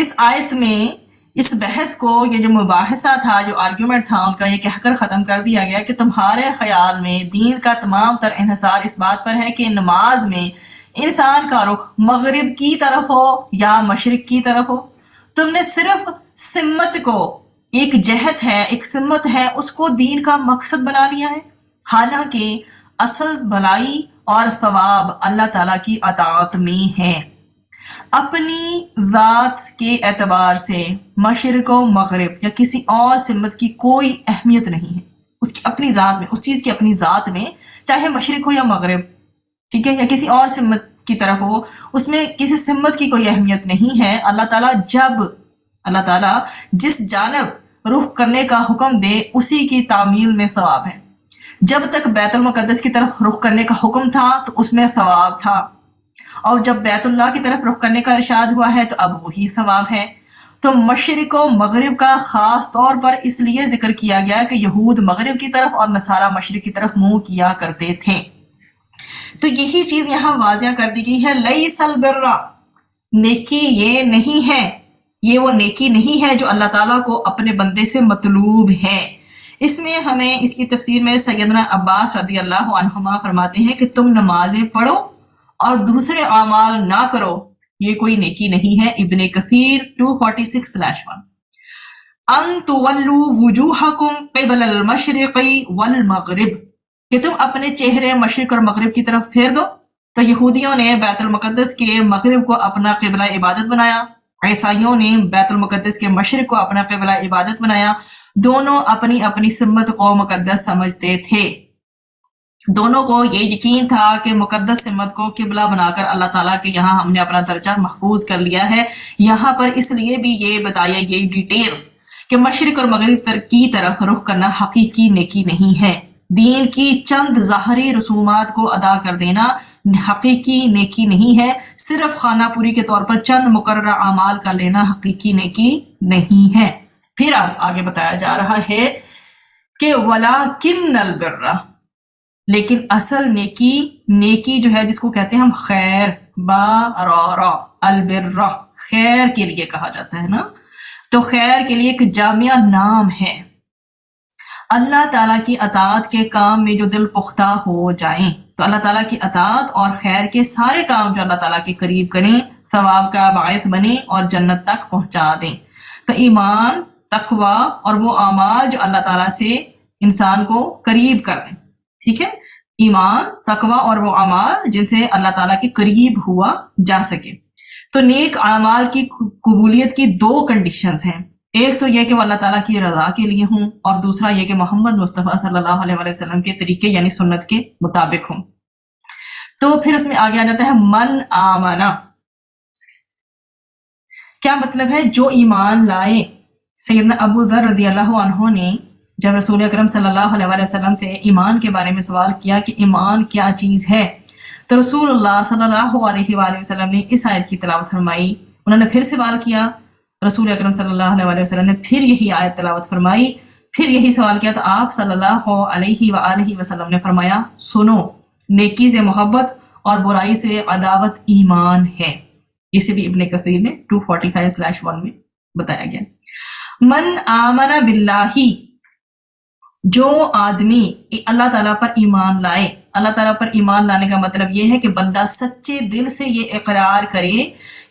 اس آیت میں اس بحث کو، یہ جو مباحثہ تھا، جو آرگیومنٹ تھا ان کا، یہ کہہ کر ختم کر دیا گیا کہ تمہارے خیال میں دین کا تمام تر انحصار اس بات پر ہے کہ نماز میں انسان کا رخ مغرب کی طرف ہو یا مشرق کی طرف ہو۔ تم نے صرف سمت کو، ایک جہت ہے، ایک سمت ہے، اس کو دین کا مقصد بنا لیا ہے، حالانکہ اصل بھلائی اور ثواب اللہ تعالیٰ کی اطاعت میں ہے۔ اپنی ذات کے اعتبار سے مشرق و مغرب یا کسی اور سمت کی کوئی اہمیت نہیں ہے، اس کی اپنی ذات میں، اس چیز کی اپنی ذات میں، چاہے مشرق ہو یا مغرب، ٹھیک ہے، یا کسی اور سمت کی طرف ہو، اس میں کسی سمت کی کوئی اہمیت نہیں ہے۔ اللہ تعالیٰ جس جانب رخ کرنے کا حکم دے اسی کی تعمیل میں ثواب ہے۔ جب تک بیت المقدس کی طرف رخ کرنے کا حکم تھا تو اس میں ثواب تھا، اور جب بیت اللہ کی طرف رخ کرنے کا ارشاد ہوا ہے تو اب وہی ثواب ہے۔ تو مشرق و مغرب کا خاص طور پر اس لیے ذکر کیا گیا کہ یہود مغرب کی طرف اور نصارہ مشرق کی طرف منہ کیا کرتے تھے۔ تو یہی چیز یہاں واضح کر دی گئی ہے، لیس البر، نیکی یہ نہیں ہے، یہ وہ نیکی نہیں ہے جو اللہ تعالیٰ کو اپنے بندے سے مطلوب ہے۔ اس میں ہمیں اس کی تفسیر میں سیدنا عباس رضی اللہ عنہما فرماتے ہیں کہ تم نمازیں پڑھو اور دوسرے اعمال نہ کرو، یہ کوئی نیکی نہیں ہے۔ ابن کثیر 246/1 ان تولوا وجوہکم قبل المشرق والمغرب، کہ تم اپنے چہرے مشرق اور مغرب کی طرف پھیر دو۔ تو یہودیوں نے بیت المقدس کے مغرب کو اپنا قبلہ عبادت بنایا، عیسائیوں نے بیت المقدس کے مشرق کو اپنا قبلہ عبادت بنایا۔ دونوں اپنی اپنی سمت کو مقدس سمجھتے تھے، دونوں کو یہ یقین تھا کہ مقدس سمت کو قبلہ بنا کر اللہ تعالیٰ کے یہاں ہم نے اپنا درجہ محفوظ کر لیا ہے۔ یہاں پر اس لیے بھی یہ بتایا یہ ڈیٹیل کہ مشرق اور مغرب کی طرف رخ کرنا حقیقی نیکی نہیں ہے۔ دین کی چند ظاہری رسومات کو ادا کر دینا حقیقی نیکی نہیں ہے، صرف خانہ پوری کے طور پر چند مقررہ اعمال کر لینا حقیقی نیکی نہیں ہے۔ پھر اب آگے بتایا جا رہا ہے کہ وَلَٰكِنَّ الْبِرَّ، لیکن اصل نیکی جو ہے جس کو کہتے ہیں ہم خیر، البر، خیر کے لیے کہا جاتا ہے نا، تو خیر کے لیے ایک جامع نام ہے۔ اللہ تعالیٰ کی اطاعت کے کام میں جو دل پختہ ہو جائیں، تو اللہ تعالیٰ کی اطاعت اور خیر کے سارے کام جو اللہ تعالیٰ کے قریب کریں، ثواب کا باعث بنیں اور جنت تک پہنچا دیں۔ تو ایمان، تقوی اور وہ اعمال جو اللہ تعالیٰ سے انسان کو قریب کر دیں، ٹھیک ہے، ایمان، تقوی اور وہ اعمال جن سے اللہ تعالیٰ کے قریب ہوا جا سکے۔ تو نیک اعمال کی قبولیت کی دو کنڈیشنز ہیں، ایک تو یہ کہ وہ اللہ تعالیٰ کی رضا کے لیے ہوں، اور دوسرا یہ کہ محمد مصطفیٰ صلی اللہ علیہ وآلہ وسلم کے طریقے یعنی سنت کے مطابق ہوں۔ تو پھر اس میں آگے آ جاتا ہے من آمنا، کیا مطلب ہے؟ جو ایمان لائے۔ سیدنا ابو ذر رضی اللہ عنہ نے جب رسول اکرم صلی اللہ علیہ وآلہ وسلم سے ایمان کے بارے میں سوال کیا کہ ایمان کیا چیز ہے، تو رسول اللہ صلی اللہ علیہ وآلہ وسلم نے اس آیت کی تلاوت فرمائی۔ انہوں نے پھر سوال کیا، رسول اکرم صلی اللہ علیہ وآلہ وسلم نے پھر یہی آیت تلاوت فرمائی، پھر یہی سوال کیا، تو آپ صلی اللہ علیہ وآلہ وسلم نے فرمایا سنو، نیکی سے محبت اور برائی سے عداوت ایمان ہے۔ اسے بھی ابن کثیر نے 245/1 میں بتایا گیا۔ من آمن باللہ، جو آدمی اللہ تعالیٰ پر ایمان لائے۔ اللہ تعالیٰ پر ایمان لانے کا مطلب یہ ہے کہ بندہ سچے دل سے یہ اقرار کرے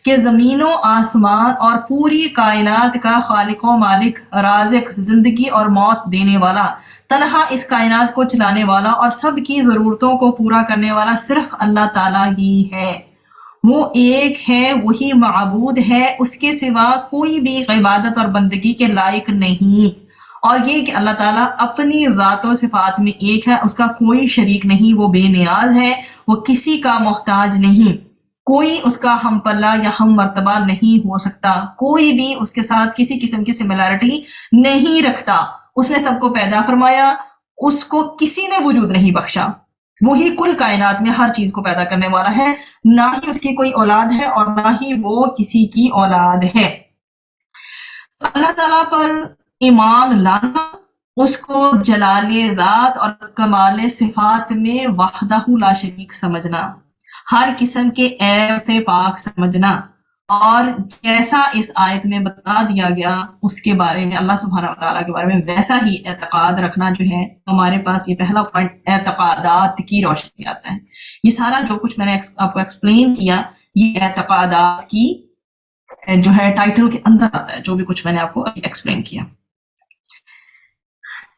کہ زمین و آسمان اور پوری کائنات کا خالق و مالک، رازق، زندگی اور موت دینے والا، تنہا اس کائنات کو چلانے والا اور سب کی ضرورتوں کو پورا کرنے والا صرف اللہ تعالیٰ ہی ہے۔ وہ ایک ہے، وہی معبود ہے، اس کے سوا کوئی بھی عبادت اور بندگی کے لائق نہیں۔ اور یہ کہ اللہ تعالیٰ اپنی ذات و صفات میں ایک ہے، اس کا کوئی شریک نہیں، وہ بے نیاز ہے، وہ کسی کا محتاج نہیں، کوئی اس کا ہم پلہ یا ہم مرتبہ نہیں ہو سکتا، کوئی بھی اس کے ساتھ کسی قسم کی سملیرٹی نہیں رکھتا۔ اس نے سب کو پیدا فرمایا، اس کو کسی نے وجود نہیں بخشا، وہی کل کائنات میں ہر چیز کو پیدا کرنے والا ہے، نہ ہی اس کی کوئی اولاد ہے اور نہ ہی وہ کسی کی اولاد ہے۔ اللہ تعالیٰ پر ایمان لانا، اس کو جلال ذات اور کمال صفات میں وحدہ لا شریک سمجھنا، ہر قسم کے عیب سے پاک سمجھنا، اور جیسا اس آیت میں بتا دیا گیا اس کے بارے میں، اللہ سبحانہ وتعالیٰ کے بارے میں ویسا ہی اعتقاد رکھنا جو ہے ہمارے پاس، یہ پہلا پوائنٹ اعتقادات کی روشنی آتا ہے۔ یہ سارا جو کچھ میں نے آپ کو ایکسپلین کیا، یہ اعتقادات کی جو ہے ٹائٹل کے اندر آتا ہے، جو بھی کچھ میں نے آپ کو ایکسپلین کیا۔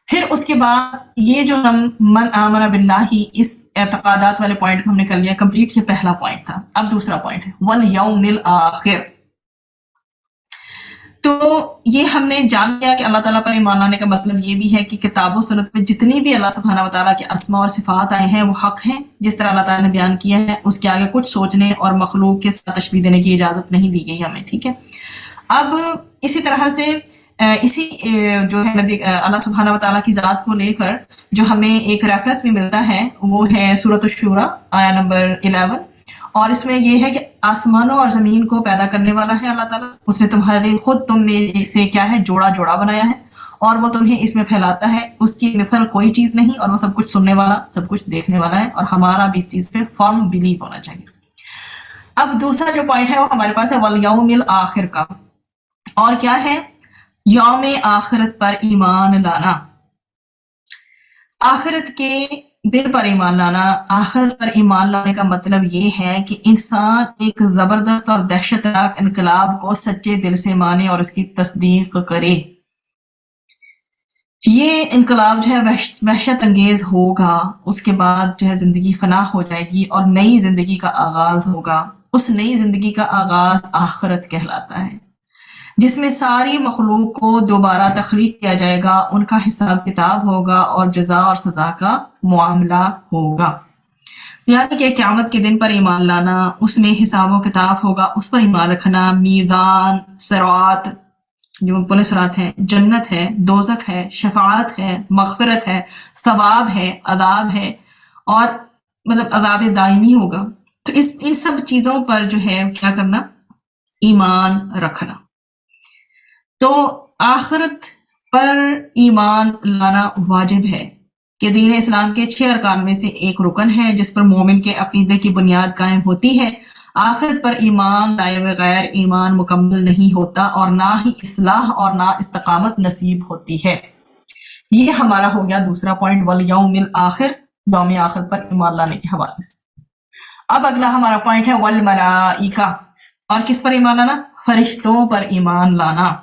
پھر اس کے بعد یہ جو ہم من آمن باللہ، اس اعتقادات والے پوائنٹ کو ہم نے کر لیا کمپلیٹ، یہ پہلا پوائنٹ تھا۔ اب دوسرا پوائنٹ ہے والیوم الآخر۔ تو یہ ہم نے جان لیا کہ اللہ تعالیٰ پر ایمان لانے کا مطلب یہ بھی ہے کہ کتاب و سنت میں جتنی بھی اللہ سبحانہ وتعالیٰ کے اسماء اور صفات آئے ہیں وہ حق ہیں، جس طرح اللہ تعالیٰ نے بیان کیا ہے، اس کے آگے کچھ سوچنے اور مخلوق کے ساتھ تشبیہ دینے کی اجازت نہیں دی گئی ہمیں، ٹھیک ہے۔ اب اسی طرح سے اسی جو ہے اللہ سبحانہ وتعالیٰ کی ذات کو لے کر جو ہمیں ایک ریفرنس بھی ملتا ہے وہ ہے سورۃ الشورى آیہ نمبر 11، اور اس میں یہ ہے کہ آسمانوں اور زمین کو پیدا کرنے والا ہے اللہ تعالیٰ، اس نے تمہارے خود تم میں سے کیا ہے جوڑا بنایا ہے، اور وہ تمہیں اس میں پھیلاتا ہے، اس کی مثل کوئی چیز نہیں، اور وہ سب کچھ سننے والا، سب کچھ دیکھنے والا ہے، اور ہمارا بھی اس چیز پہ فرم بلیو ہونا چاہیے۔ اب دوسرا جو پوائنٹ ہے وہ ہمارے پاس ہے والیوم الآخر کا، اور کیا ہے؟ یوم آخرت پر ایمان لانا، آخرت کے دن پر ایمان لانا۔ آخرت پر ایمان لانے کا مطلب یہ ہے کہ انسان ایک زبردست اور دہشت ناک انقلاب کو سچے دل سے مانے اور اس کی تصدیق کرے۔ یہ انقلاب جو ہے وحشت انگیز ہوگا، اس کے بعد جو ہے زندگی فنا ہو جائے گی اور نئی زندگی کا آغاز ہوگا۔ اس نئی زندگی کا آغاز آخرت کہلاتا ہے، جس میں ساری مخلوق کو دوبارہ تخلیق کیا جائے گا، ان کا حساب کتاب ہوگا اور جزا اور سزا کا معاملہ ہوگا۔ یعنی کہ قیامت کے دن پر ایمان لانا، اس میں حساب و کتاب ہوگا، اس پر ایمان رکھنا، میزان، صراط، جو پل صراط ہے، جنت ہے، دوزخ ہے، شفاعت ہے، مغفرت ہے، ثواب ہے، عذاب ہے، اور مطلب عذاب دائمی ہوگا۔ تو ان سب چیزوں پر جو ہے کیا کرنا؟ ایمان رکھنا۔ تو آخرت پر ایمان لانا واجب ہے کہ دین اسلام کے 6 ارکان میں سے ایک رکن ہے، جس پر مومن کے عقیدے کی بنیاد قائم ہوتی ہے۔ آخرت پر ایمان لائے بغیر ایمان مکمل نہیں ہوتا، اور نہ ہی اصلاح اور نہ استقامت نصیب ہوتی ہے۔ یہ ہمارا ہو گیا دوسرا پوائنٹ، والیوم الآخر، یوم آخرت پر ایمان لانے کے حوالے سے۔ اب اگلا ہمارا پوائنٹ ہے والملائکہ، اور کس پر ایمان لانا؟ فرشتوں پر ایمان لانا۔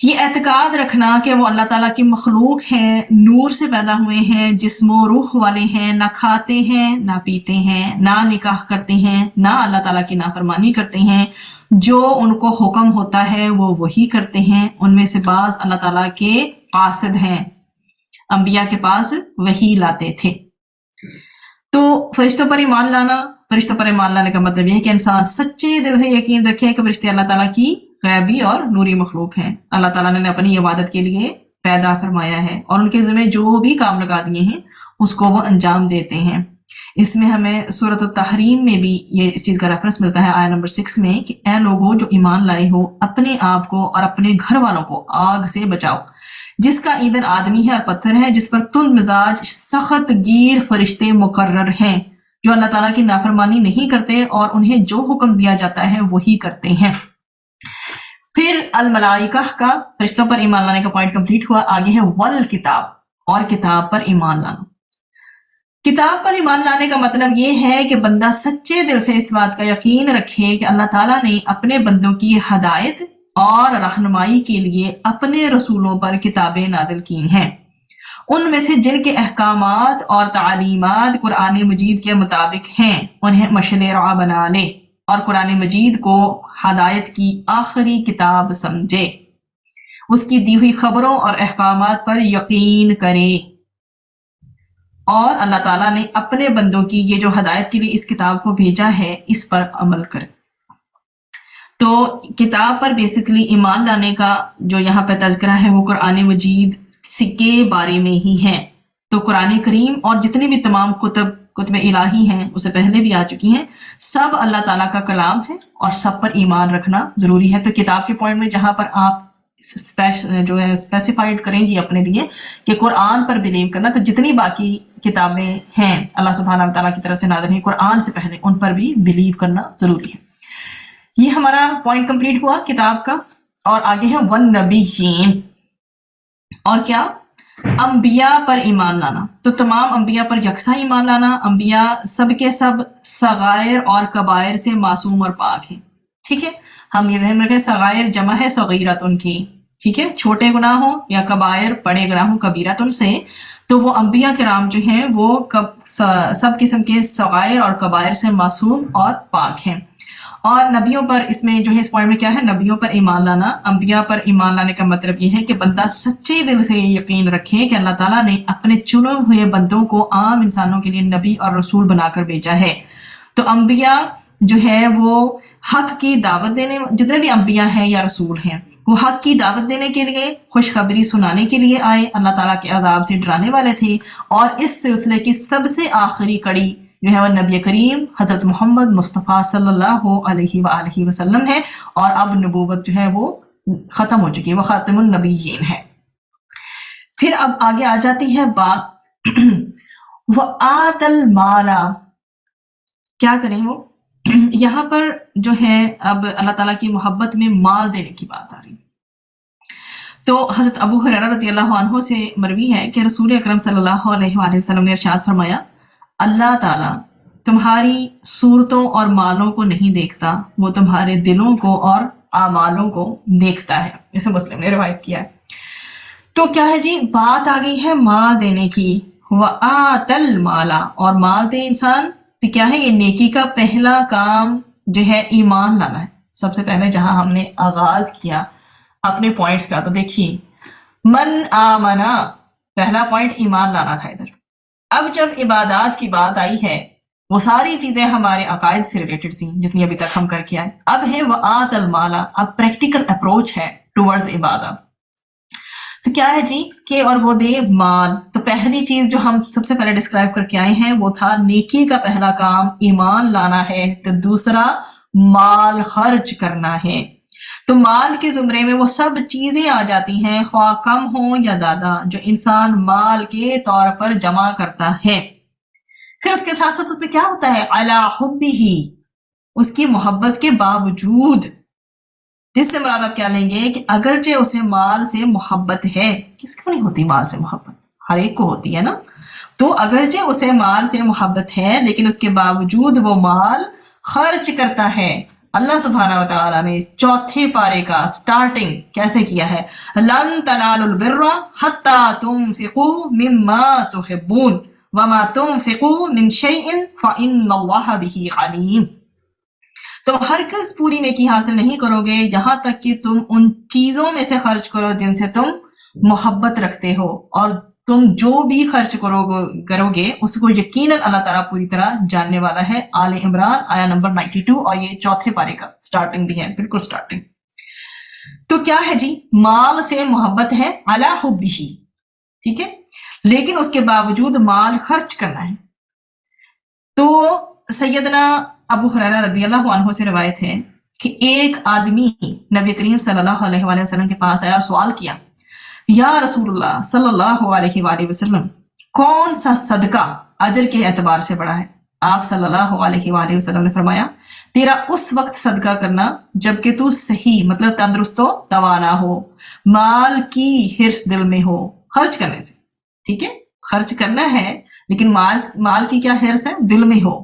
یہ اعتقاد رکھنا کہ وہ اللہ تعالیٰ کی مخلوق ہیں، نور سے پیدا ہوئے ہیں، جسم و روح والے ہیں، نہ کھاتے ہیں نہ پیتے ہیں، نہ نکاح کرتے ہیں، نہ اللہ تعالیٰ کی نافرمانی کرتے ہیں، جو ان کو حکم ہوتا ہے وہ وہی کرتے ہیں، ان میں سے بعض اللہ تعالیٰ کے قاصد ہیں، انبیاء کے پاس وہی لاتے تھے۔ تو فرشتوں پر ایمان لانا، فرشتوں پر ایمان لانے کا مطلب یہ ہے کہ انسان سچے دل سے یقین رکھے کہ فرشتے اللہ تعالیٰ کی غیبی اور نوری مخلوق ہیں، اللہ تعالیٰ نے اپنی عبادت کے لیے پیدا فرمایا ہے، اور ان کے ذمہ جو بھی کام لگا دیے ہیں اس کو وہ انجام دیتے ہیں۔ اس میں ہمیں سورۃ التحریم میں بھی یہ اس چیز کا ریفرنس ملتا ہے آیہ نمبر 6 میں کہ اے لوگوں جو ایمان لائے ہو، اپنے آپ کو اور اپنے گھر والوں کو آگ سے بچاؤ، جس کا ایندھن آدمی ہے اور پتھر ہے، جس پر تند مزاج سخت گیر فرشتے مقرر ہیں، جو اللہ تعالیٰ کی نافرمانی نہیں کرتے اور انہیں جو حکم دیا جاتا ہے وہی کرتے ہیں۔ پھر الملائکہ کا فرشتوں پر ایمان لانے کا پوائنٹ کمپلیٹ ہوا۔ آگے ہے والکتاب، اور کتاب پر ایمان لانا۔ کتاب پر ایمان لانے کا مطلب یہ ہے کہ بندہ سچے دل سے اس بات کا یقین رکھے کہ اللہ تعالیٰ نے اپنے بندوں کی ہدایت اور رہنمائی کے لیے اپنے رسولوں پر کتابیں نازل کی ہیں، ان میں سے جن کے احکامات اور تعلیمات قرآن مجید کے مطابق ہیں انہیں مشعل راہ بنا لے، اور قرآن مجید کو ہدایت کی آخری کتاب سمجھے، اس کی دی ہوئی خبروں اور احکامات پر یقین کرے، اور اللہ تعالیٰ نے اپنے بندوں کی یہ جو ہدایت کے لیے اس کتاب کو بھیجا ہے اس پر عمل کرے۔ تو کتاب پر بیسیکلی ایمان لانے کا جو یہاں پہ تذکرہ ہے وہ قرآن مجید کے بارے میں ہی ہے۔ تو قرآن کریم اور جتنے بھی تمام کتب الہی ہیں، اسے پہلے بھی آ چکی ہیں، سب اللہ تعالیٰ کا کلام ہے اور سب پر ایمان رکھنا ضروری ہے۔ تو کتاب کے پوائنٹ میں جہاں پر آپ جو ہے اسپیسیفائڈ کریں گی اپنے لیے کہ قرآن پر بلیو کرنا، تو جتنی باقی کتابیں ہیں اللہ سبحانہ و تعالیٰ کی طرف سے نازل ہیں قرآن سے پہلے، ان پر بھی بلیو کرنا ضروری ہے۔ یہ ہمارا پوائنٹ کمپلیٹ ہوا کتاب کا، اور آگے ہے والنبیین، اور کیا؟ انبیاء پر ایمان لانا۔ تو تمام انبیاء پر یکساں ایمان لانا، انبیاء سب کے سب صغائر اور کبائر سے معصوم اور پاک ہیں، ٹھیک ہے؟ ہم یہ ذہن رکھیں صغائر جمع ہے صغیرۃن کی، ٹھیک ہے؟ چھوٹے گناہوں یا کبائر بڑے گناہوں کبیرۃن سے، تو وہ انبیاء کرام جو ہیں وہ سب قسم کے صغائر اور کبائر سے معصوم اور پاک ہیں۔ اور نبیوں پر اس میں جو ہے اس پوائنٹ میں کیا ہے؟ نبیوں پر ایمان لانا۔ انبیاء پر ایمان لانے کا مطلب یہ ہے کہ بندہ سچے دل سے یقین رکھے کہ اللہ تعالیٰ نے اپنے چنے ہوئے بندوں کو عام انسانوں کے لیے نبی اور رسول بنا کر بھیجا ہے۔ تو انبیاء جو ہے وہ حق کی دعوت دینے، جتنے بھی انبیاء ہیں یا رسول ہیں وہ حق کی دعوت دینے کے لیے، خوشخبری سنانے کے لیے آئے، اللہ تعالیٰ کے عذاب سے ڈرانے والے تھے۔ اور اس سلسلے کی سب سے آخری کڑی جو ہے وہ نبی کریم حضرت محمد مصطفیٰ صلی اللہ علیہ وآلہ وسلم ہے، اور اب نبوت جو ہے وہ ختم ہو چکی ہے، وہ خاتم النبیین ہے۔ پھر اب آگے آ جاتی ہے بات وآت المال، کیا کریں وہ؟ یہاں پر جو ہے اب اللہ تعالیٰ کی محبت میں مال دینے کی بات آ رہی ہے۔ تو حضرت ابو ہریرہ رضی اللہ عنہ سے مروی ہے کہ رسول اکرم صلی اللہ علیہ وآلہ وسلم نے ارشاد فرمایا، اللہ تعالیٰ تمہاری صورتوں اور مالوں کو نہیں دیکھتا، وہ تمہارے دلوں کو اور اعمالوں کو دیکھتا ہے، اسے مسلم نے روایت کیا ہے۔ تو کیا ہے جی؟ بات آ گئی ہے مال دینے کی، وآت المال، اور مال دے انسان، تو کیا ہے؟ یہ نیکی کا پہلا کام جو ہے ایمان لانا ہے۔ سب سے پہلے جہاں ہم نے آغاز کیا اپنے پوائنٹس کا، تو دیکھیے من آمنا، پہلا پوائنٹ ایمان لانا تھا ادھر۔ اب جب عبادات کی بات آئی ہے، وہ ساری چیزیں ہمارے عقائد سے ریلیٹڈ تھیں جتنی ابھی تک ہم کر کے آئے، اب ہے وآت المال، اب پریکٹیکل اپروچ ہے ٹورڈز عبادت۔ تو کیا ہے جی کہ اور وہ دے مال۔ تو پہلی چیز جو ہم سب سے پہلے ڈسکرائب کر کے آئے ہیں وہ تھا نیکی کا پہلا کام ایمان لانا ہے، تو دوسرا مال خرچ کرنا ہے۔ تو مال کے زمرے میں وہ سب چیزیں آ جاتی ہیں، خواہ کم ہوں یا زیادہ، جو انسان مال کے طور پر جمع کرتا ہے۔ پھر اس کے ساتھ ساتھ اس میں کیا ہوتا ہے؟ علی حبہ، اس کی محبت کے باوجود، جس سے مراد آپ کیا لیں گے کہ اگرچہ اسے مال سے محبت ہے، کس کو نہیں ہوتی مال سے محبت؟ ہر ایک کو ہوتی ہے نا۔ تو اگرچہ اسے مال سے محبت ہے لیکن اس کے باوجود وہ مال خرچ کرتا ہے۔ اللہ سبحانہ و تعالیٰ نے چوتھے پارے کا سٹارٹنگ کیسے کیا ہے؟ لن تنالوا البر حتی تنفقوا مما تحبون وما تنفقوا من شیء فإن اللہ بہ علیم۔ تم ہرگز پوری نیکی حاصل نہیں کرو گے یہاں تک کہ تم ان چیزوں میں سے خرچ کرو جن سے تم محبت رکھتے ہو، اور تم جو بھی خرچ کرو گے اس کو یقیناً اللہ تعالیٰ پوری طرح جاننے والا ہے۔ آل عمران آیا نمبر 92، اور یہ چوتھے پارے کا سٹارٹنگ بھی ہے، بالکل سٹارٹنگ۔ تو کیا ہے جی؟ مال سے محبت ہے علی حبہ، ٹھیک ہے، لیکن اس کے باوجود مال خرچ کرنا ہے۔ تو سیدنا ابو ہریرہ رضی اللہ عنہ سے روایت ہے کہ ایک آدمی نبی کریم صلی اللہ علیہ وآلہ وسلم کے پاس آیا اور سوال کیا، یا رسول اللہ صلی اللہ علیہ وآلہ وسلم، کون سا صدقہ اجر کے اعتبار سے بڑا ہے؟ آپ صلی اللہ علیہ وآلہ وسلم نے فرمایا، تیرا اس وقت صدقہ کرنا جب کہ تو صحیح، مطلب تندرست و توانا ہو، مال کی حرص دل میں ہو، خرچ کرنے سے، ٹھیک ہے، خرچ کرنا ہے لیکن مال کی کیا حرص ہے؟ دل میں ہو،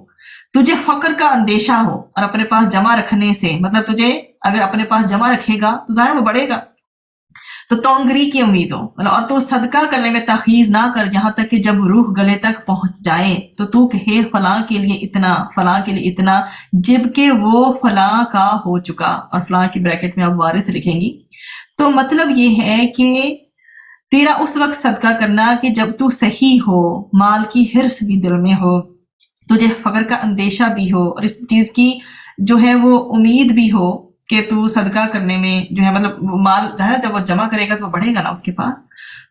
تجھے فقر کا اندیشہ ہو، اور اپنے پاس جمع رکھنے سے، مطلب تجھے اگر اپنے پاس جمع رکھے گا تو ظاہر وہ بڑھے گا، تو تونگری کی امید ہو، اور تو صدقہ کرنے میں تاخیر نہ کر یہاں تک کہ جب روح گلے تک پہنچ جائے تو کہے فلاں کے لیے اتنا، فلاں کے لیے اتنا، جبکہ وہ فلاں کا ہو چکا، اور فلاں کی بریکٹ میں آپ وارث لکھیں گی۔ تو مطلب یہ ہے کہ تیرا اس وقت صدقہ کرنا کہ جب تو صحیح ہو، مال کی حرص بھی دل میں ہو، تجھے فقر کا اندیشہ بھی ہو، اور اس چیز کی جو ہے وہ امید بھی ہو کہ تو صدقہ کرنے میں جو ہے مطلب مال ظاہر جب وہ جمع کرے گا تو وہ بڑھے گا نا اس کے پاس،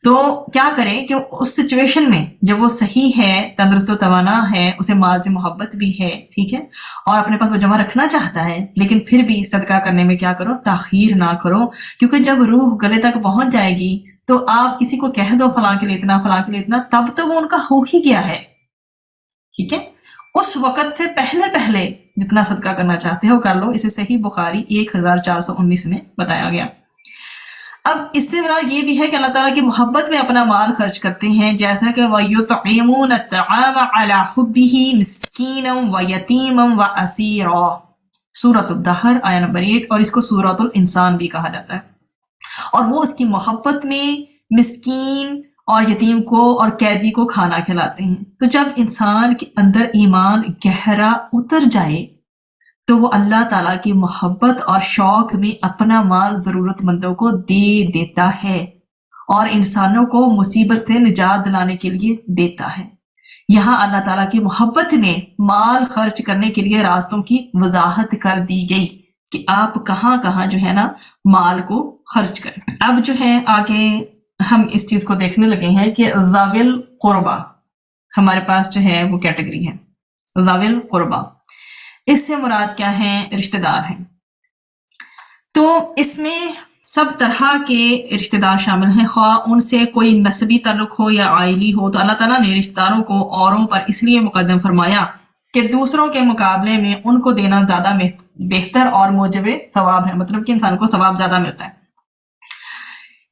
تو کیا کرے کہ اس سچویشن میں جب وہ صحیح ہے، تندرست و توانا ہے، اسے مال سے محبت بھی ہے، ٹھیک ہے، اور اپنے پاس وہ جمع رکھنا چاہتا ہے، لیکن پھر بھی صدقہ کرنے میں کیا کرو، تاخیر نہ کرو، کیونکہ جب روح گلے تک پہنچ جائے گی تو آپ کسی کو کہہ دو فلاں کے لیے اتنا، فلاں کے لیے اتنا، تب تو وہ ان کا ہو ہی گیا ہے، ٹھیک ہے، اس وقت سے پہلے جتنا صدقہ کرنا چاہتے ہو کر لو. اسے صحیح بخاری 1419 میں بتایا گیا. اب اس سے مراد یہ بھی ہے کہ اللہ تعالیٰ کی محبت میں اپنا مال خرچ کرتے ہیں، جیسا کہ وَيُطْعِمُونَ الطَّعَامَ عَلَى حُبِّهِ مِسْكِينًا وَيَتِيمًا وَأَسِيرًا، سورۃ الدہر آیہ نمبر 8، اور اس کو سورۃ الانسان بھی کہا جاتا ہے. اور وہ اس کی محبت میں مسکین اور یتیم کو اور قیدی کو کھانا کھلاتے ہیں. تو جب انسان کے اندر ایمان گہرا اتر جائے تو وہ اللہ تعالیٰ کی محبت اور شوق میں اپنا مال ضرورت مندوں کو دے دیتا ہے اور انسانوں کو مصیبت سے نجات دلانے کے لیے دیتا ہے. یہاں اللہ تعالیٰ کی محبت میں مال خرچ کرنے کے لیے راستوں کی وضاحت کر دی گئی کہ آپ کہاں کہاں جو ہے نا مال کو خرچ کریں. اب جو ہے آگے ہم اس چیز کو دیکھنے لگے ہیں کہ ذوی القربہ ہمارے پاس جو ہے وہ کیٹیگری ہے. ذوی القربہ اس سے مراد کیا ہے؟ رشتہ دار ہیں. تو اس میں سب طرح کے رشتہ دار شامل ہیں، خواہ ان سے کوئی نسبی تعلق ہو یا عائلی ہو. تو اللہ تعالیٰ نے رشتہ داروں کو اوروں پر اس لیے مقدم فرمایا کہ دوسروں کے مقابلے میں ان کو دینا زیادہ بہتر اور موجب ثواب ہے، مطلب کہ انسان کو ثواب زیادہ ملتا ہے.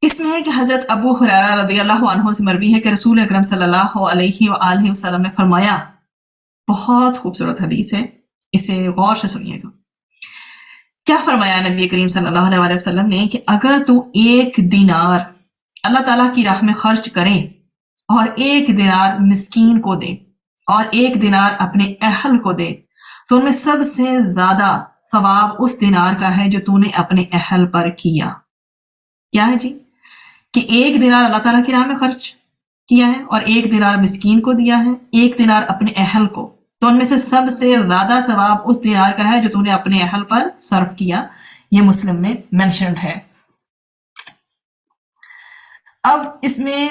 اس میں ہے کہ حضرت ابو ہریرہ رضی اللہ عنہ سے مروی ہے کہ رسول اکرم صلی اللہ علیہ وآلہ وسلم نے فرمایا، بہت خوبصورت حدیث ہے، اسے غور سے سنیے گا. کیا فرمایا نبی کریم صلی اللہ علیہ وسلم نے کہ اگر تو 1 دینار اللہ تعالیٰ کی راہ میں خرچ کرے اور 1 دینار مسکین کو دے اور 1 دینار اپنے اہل کو دے تو ان میں سب سے زیادہ ثواب اس دینار کا ہے جو تو نے اپنے اہل پر کیا. کیا ہے جی؟ کہ 1 دینار اللہ تعالیٰ کی راہ میں خرچ کیا ہے اور 1 دینار مسکین کو دیا ہے، 1 دینار اپنے اہل کو، تو ان میں سے سب سے زیادہ ثواب اس دینار کا ہے جو تو نے اپنے اہل پر صرف کیا. یہ مسلم میں مینشنڈ ہے. اب اس میں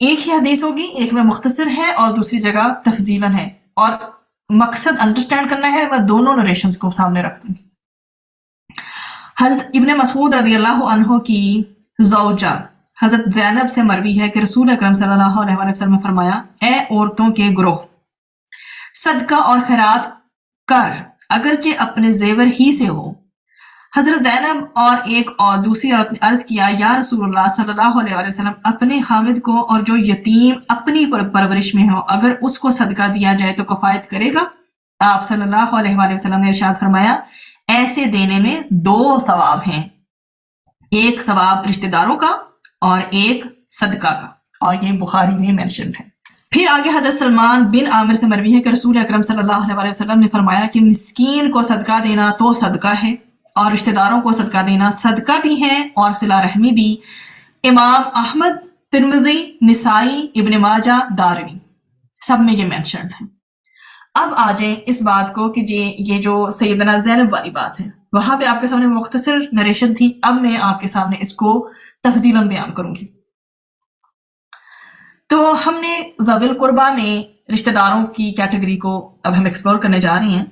ایک ہی حدیث ہوگی، ایک میں مختصر ہے اور دوسری جگہ تفصیلاً ہے، اور مقصد انڈرسٹینڈ کرنا ہے. میں دونوں نریشنز کو سامنے رکھتی ہوں. حضرت ابن مسعود رضی اللہ عنہ کی زوجہ حضرت زینب سے مروی ہے کہ رسول اکرم صلی اللہ علیہ وسلم نے فرمایا، اے عورتوں کے گروہ، صدقہ اور خیرات کر اگرچہ اپنے زیور ہی سے ہو. حضرت زینب اور ایک اور دوسری عورت نے عرض کیا، یا رسول اللہ صلی اللہ علیہ وسلم، اپنے خامد کو اور جو یتیم اپنی پرورش میں ہو اگر اس کو صدقہ دیا جائے تو کفایت کرے گا؟ آپ صلی اللہ علیہ وسلم نے ارشاد فرمایا، ایسے دینے میں 2 ثواب ہیں، ایک ثواب رشتہ داروں کا اور ایک صدقہ کا، اور یہ بخاری میں مینشنڈ ہے. پھر آگے حضرت سلمان بن عامر سے مروی ہے کہ رسول اکرم صلی اللہ علیہ وسلم نے فرمایا کہ مسکین کو صدقہ دینا تو صدقہ ہے اور رشتہ داروں کو صدقہ دینا صدقہ بھی ہے اور صلہ رحمی بھی. امام احمد، ترمذی، نسائی، ابن ماجہ، دارمی، سب میں یہ مینشنڈ ہے. اب آ جائیں اس بات کو کہ یہ جو سیدنا زینب والی بات ہے، وہاں پہ آپ کے سامنے مختصر نریشن تھی، اب میں آپ کے سامنے اس کو تفصیلاً بیان کروں گی. تو ہم نے ذوی القربہ میں رشتہ داروں کی کیٹیگری کو اب ہم ایکسپلور کرنے جا رہے ہیں،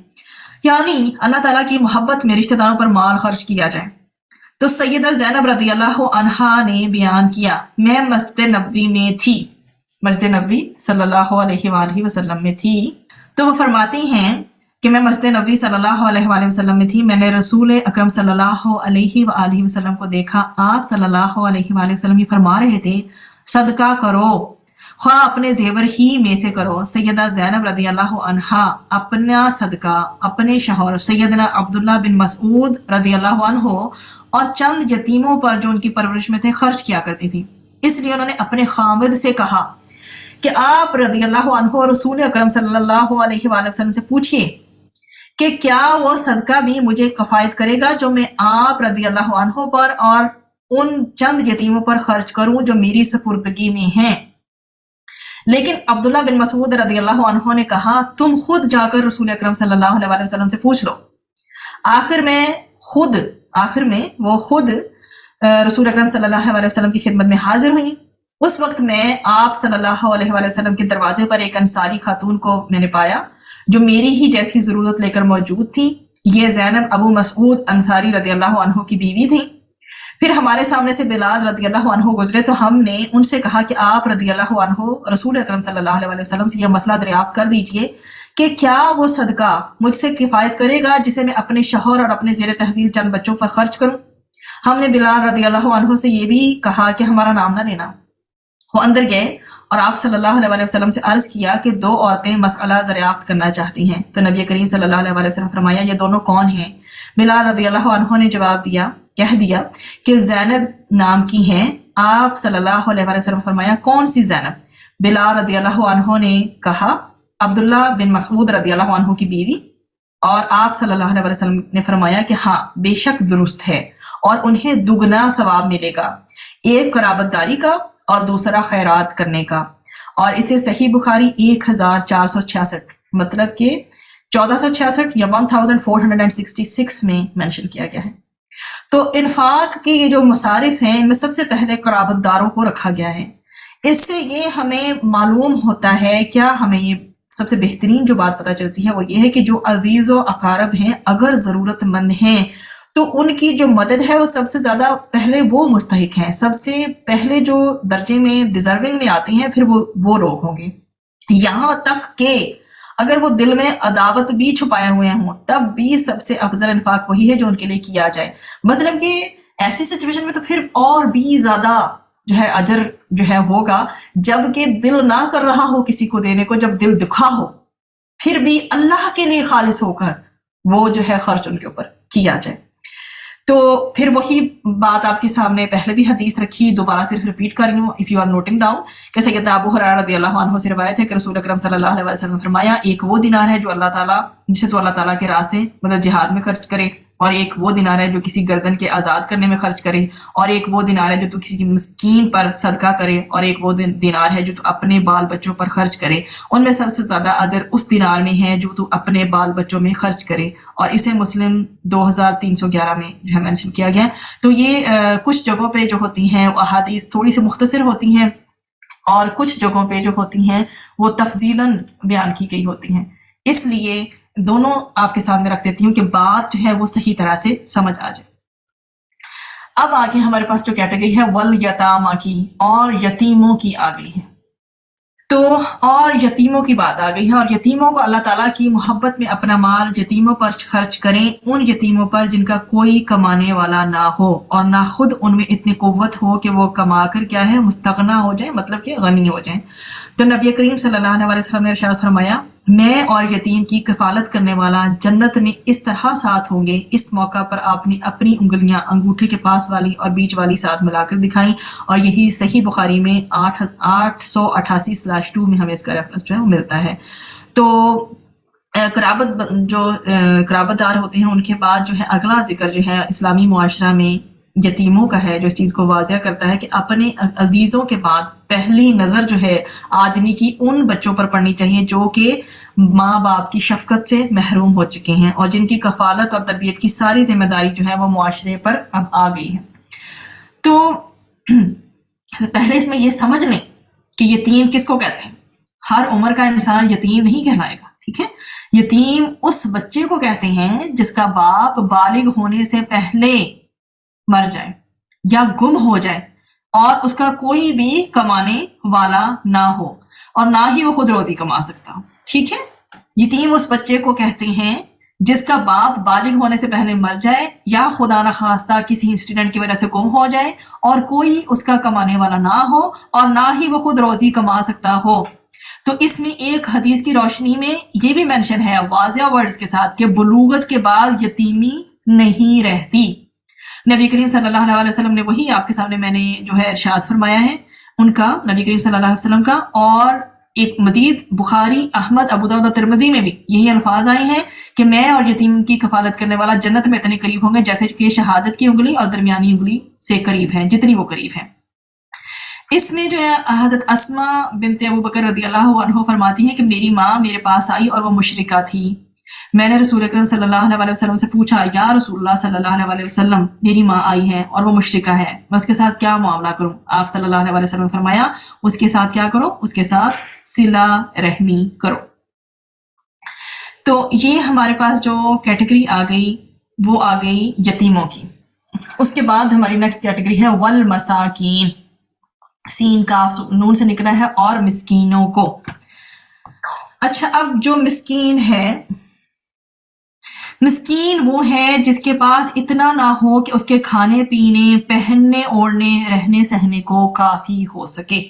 یعنی اللہ تعالیٰ کی محبت میں رشتہ داروں پر مال خرچ کیا جائے. تو سیدہ زینب رضی اللہ عنہا نے بیان کیا، میں مسجد نبوی میں تھی، مسجد نبوی صلی اللہ علیہ وآلہ وسلم میں تھی. تو وہ فرماتی ہیں کہ میں مسجد نبوی صلی اللہ علیہ وآلہ وسلم میں تھی، میں نے رسول اکرم صلی اللہ علیہ وآلہ وسلم کو دیکھا. آپ صلی اللہ علیہ وآلہ وسلم یہ فرما رہے تھے، صدقہ کرو خواہ اپنے زیور ہی میں سے کرو. سیدہ زینب رضی اللہ عنہا اپنا صدقہ اپنے شوہر سیدنا عبداللہ بن مسعود رضی اللہ عنہ اور چند یتیموں پر جو ان کی پرورش میں تھے خرچ کیا کرتی تھی. اس لیے انہوں نے اپنے خامد سے کہا کہ آپ رضی اللہ عنہ اور رسول اکرم صلی اللہ علیہ وآلہ وسلم سے پوچھئے کہ کیا وہ صدقہ بھی مجھے کفایت کرے گا جو میں آپ رضی اللہ عنہ پر اور ان چند یتیموں پر خرچ کروں جو میری سپردگی میں ہیں. لیکن عبداللہ بن مسعود رضی اللہ عنہ نے کہا، تم خود جا کر رسول اکرم صلی اللہ علیہ وسلم سے پوچھ لو. آخر میں خود آخر میں وہ خود رسول اکرم صلی اللہ علیہ وسلم کی خدمت میں حاضر ہوئیں. اس وقت میں آپ صلی اللہ علیہ وآلہ وسلم کے دروازے پر ایک انصاری خاتون کو میں نے پایا جو میری ہی جیسی ضرورت لے کر موجود تھی. یہ زینب ابو مسعود انصاری رضی اللہ عنہ کی بیوی تھی. پھر ہمارے سامنے سے بلال رضی اللہ عنہ گزرے تو ہم نے ان سے کہا کہ آپ رضی اللہ عنہ رسول اکرم صلی اللہ علیہ وسلم سے یہ مسئلہ دریافت کر دیجئے کہ کیا وہ صدقہ مجھ سے کفایت کرے گا جسے میں اپنے شوہر اور اپنے زیر تحویل چند بچوں پر خرچ کروں. ہم نے بلال رضی اللہ عنہ سے یہ بھی کہا کہ ہمارا نام نہ لینا. وہ اندر گئے اور آپ صلی اللہ علیہ وسلم سے عرض کیا کہ 2 عورتیں مسئلہ دریافت کرنا چاہتی ہیں. تو نبی کریم صلی اللہ علیہ وسلم فرمایا یہ دونوں کون ہیں؟ بلال رضی اللہ عنہ نے جواب کہہ دیا کہ زینب نام کی ہیں. آپ صلی اللہ علیہ وسلم فرمایا کون سی زینب؟ بلال رضی اللہ عنہ نے کہا عبداللہ بن مسعود رضی اللہ عنہ کی بیوی. اور آپ صلی اللہ علیہ وسلم نے فرمایا کہ ہاں بے شک درست ہے اور انہیں دگنا ثواب ملے گا، ایک قرابت داری کا اور دوسرا خیرات کرنے کا. اور اسے صحیح بخاری 1466 مطلب کہ 1466 یا 1466 میں منشن کیا گیا ہے. تو انفاق کے یہ جو مصارف ہیں ان میں سب سے پہلے قرابت داروں کو رکھا گیا ہے. اس سے یہ ہمیں معلوم ہوتا ہے، کیا ہمیں یہ سب سے بہترین جو بات پتہ چلتی ہے وہ یہ ہے کہ جو عزیز و اقارب ہیں اگر ضرورت مند ہیں تو ان کی جو مدد ہے وہ سب سے زیادہ پہلے وہ مستحق ہیں، سب سے پہلے جو درجے میں ڈیزرونگ میں آتی ہیں پھر وہ لوگ ہوں گے. یہاں تک کہ اگر وہ دل میں عداوت بھی چھپائے ہوئے ہوں تب بھی سب سے افضل انفاق وہی ہے جو ان کے لیے کیا جائے. مطلب کہ ایسی سچویشن میں تو پھر اور بھی زیادہ جو ہے اجر جو ہے ہوگا، جب کہ دل نہ کر رہا ہو کسی کو دینے کو، جب دل دکھا ہو پھر بھی اللہ کے لیے خالص ہو کر وہ جو ہے خرچ ان کے اوپر کیا جائے. تو پھر وہی بات آپ کے سامنے پہلے بھی حدیث رکھی، دوبارہ صرف ریپیٹ کر رہی ہوں if you are noting down. کہ سیدنا ابو ہریرہ رضی اللہ عنہ سے روایت ہے کہ رسول اکرم صلی اللہ علیہ وسلم نے فرمایا ایک وہ دینار ہے جو اللہ تعالیٰ جسے تو اللہ تعالیٰ کے راستے مطلب جہاد میں خرچ کرے، اور ایک وہ دینار ہے جو کسی گردن کے آزاد کرنے میں خرچ کرے، اور ایک وہ دینار ہے جو تو کسی مسکین پر صدقہ کرے، اور ایک وہ دینار ہے جو تو اپنے بال بچوں پر خرچ کرے. ان میں سب سے زیادہ اجر اس دینار میں ہے جو تو اپنے بال بچوں میں خرچ کرے. اور اسے مسلم 2311 میں جو ہے مینشن کیا گیا. تو یہ کچھ جگہوں پہ جو ہوتی ہیں وہ احادیث تھوڑی سی مختصر ہوتی ہیں اور کچھ جگہوں پہ جو ہوتی ہیں وہ تفصیلاً بیان کی گئی ہوتی ہیں. اس لیے دونوں آپ کے سامنے رکھ دیتی ہوں کہ بات جو ہے وہ صحیح طرح سے سمجھ آ جائے. اب آگے ہمارے پاس جو کیٹیگری ہے والیتاما کی، اور یتیموں کی آ گئی ہے. تو اور یتیموں کی بات آ گئی ہے، اور یتیموں کو اللہ تعالیٰ کی محبت میں اپنا مال یتیموں پر خرچ کریں، ان یتیموں پر جن کا کوئی کمانے والا نہ ہو اور نہ خود ان میں اتنی قوت ہو کہ وہ کما کر کیا ہے مستغنا ہو جائیں، مطلب کہ غنی ہو جائیں. تو نبی کریم صلی اللہ علیہ وسلم نے ارشاد فرمایا میں اور یتیم کی کفالت کرنے والا جنت میں اس طرح ساتھ ہوں گے. اس موقع پر آپ نے اپنی انگلیاں انگوٹھے کے پاس والی اور بیچ والی ساتھ ملا کر دکھائیں، اور یہی صحیح بخاری میں 888/2 میں ہمیں اس کا ریفرنس جو ہے وہ ملتا ہے. تو قرابت دار ہوتے ہیں ان کے بعد جو ہے اگلا ذکر جو ہے اسلامی معاشرہ میں یتیموں کا ہے، جو اس چیز کو واضح کرتا ہے کہ اپنے عزیزوں کے بعد پہلی نظر جو ہے آدمی کی ان بچوں پر پڑنی چاہیے جو کہ ماں باپ کی شفقت سے محروم ہو چکے ہیں اور جن کی کفالت اور تربیت کی ساری ذمہ داری جو ہے وہ معاشرے پر اب آ گئی ہے. تو پہلے اس میں یہ سمجھ لیں کہ یتیم کس کو کہتے ہیں. ہر عمر کا انسان یتیم نہیں کہلائے گا، ٹھیک ہے. یتیم اس بچے کو کہتے ہیں جس کا باپ بالغ ہونے سے پہلے مر جائے یا گم ہو جائے اور اس کا کوئی بھی کمانے والا نہ ہو اور نہ ہی وہ خود روزی کما سکتا ہو، ٹھیک ہے. یتیم اس بچے کو کہتے ہیں جس کا باپ بالغ ہونے سے پہلے مر جائے یا خدا نخواستہ کسی انسیڈنٹ کی وجہ سے گم ہو جائے اور کوئی اس کا کمانے والا نہ ہو اور نہ ہی وہ خود روزی کما سکتا ہو. تو اس میں ایک حدیث کی روشنی میں یہ بھی مینشن ہے واضح ورڈز کے ساتھ کہ بلوغت کے بعد یتیمی نہیں رہتی. نبی کریم صلی اللہ علیہ وسلم نے وہی آپ کے سامنے میں نے جو ہے ارشاد فرمایا ہے ان کا، نبی کریم صلی اللہ علیہ وسلم کا. اور ایک مزید بخاری، احمد، ابو داؤد اور ترمذی میں بھی یہی الفاظ آئے ہیں کہ میں اور یتیم کی کفالت کرنے والا جنت میں اتنے قریب ہوں گے جیسے کہ شہادت کی انگلی اور درمیانی انگلی سے قریب ہیں، جتنی وہ قریب ہیں. اس میں جو ہے حضرت اسما بنت ابو بکر رضی اللہ عنہ فرماتی ہے کہ میری ماں میرے پاس آئی اور وہ مشرکہ تھی. میں نے رسول اکرم صلی اللہ علیہ وسلم سے پوچھا یا رسول اللہ صلی اللہ علیہ وسلم میری ماں آئی ہے اور وہ مشرکہ ہے، میں اس کے ساتھ کیا معاملہ کروں؟ آپ صلی اللہ علیہ وسلم نے فرمایا اس کے ساتھ کیا کرو؟ اس کے ساتھ صلہ رحمی کرو۔ تو یہ ہمارے پاس جو کیٹیگری آ گئی وہ آ گئی یتیموں کی۔ اس کے بعد ہماری نیکسٹ کیٹیگری ہے والمساکین، سین کاف نون سے نکلا ہے، اور مسکینوں کو۔ اچھا، اب جو مسکین ہے، مسکین وہ ہے جس کے پاس اتنا نہ ہو کہ اس کے کھانے پینے، پہننے اوڑھنے، رہنے سہنے کو کافی ہو سکے،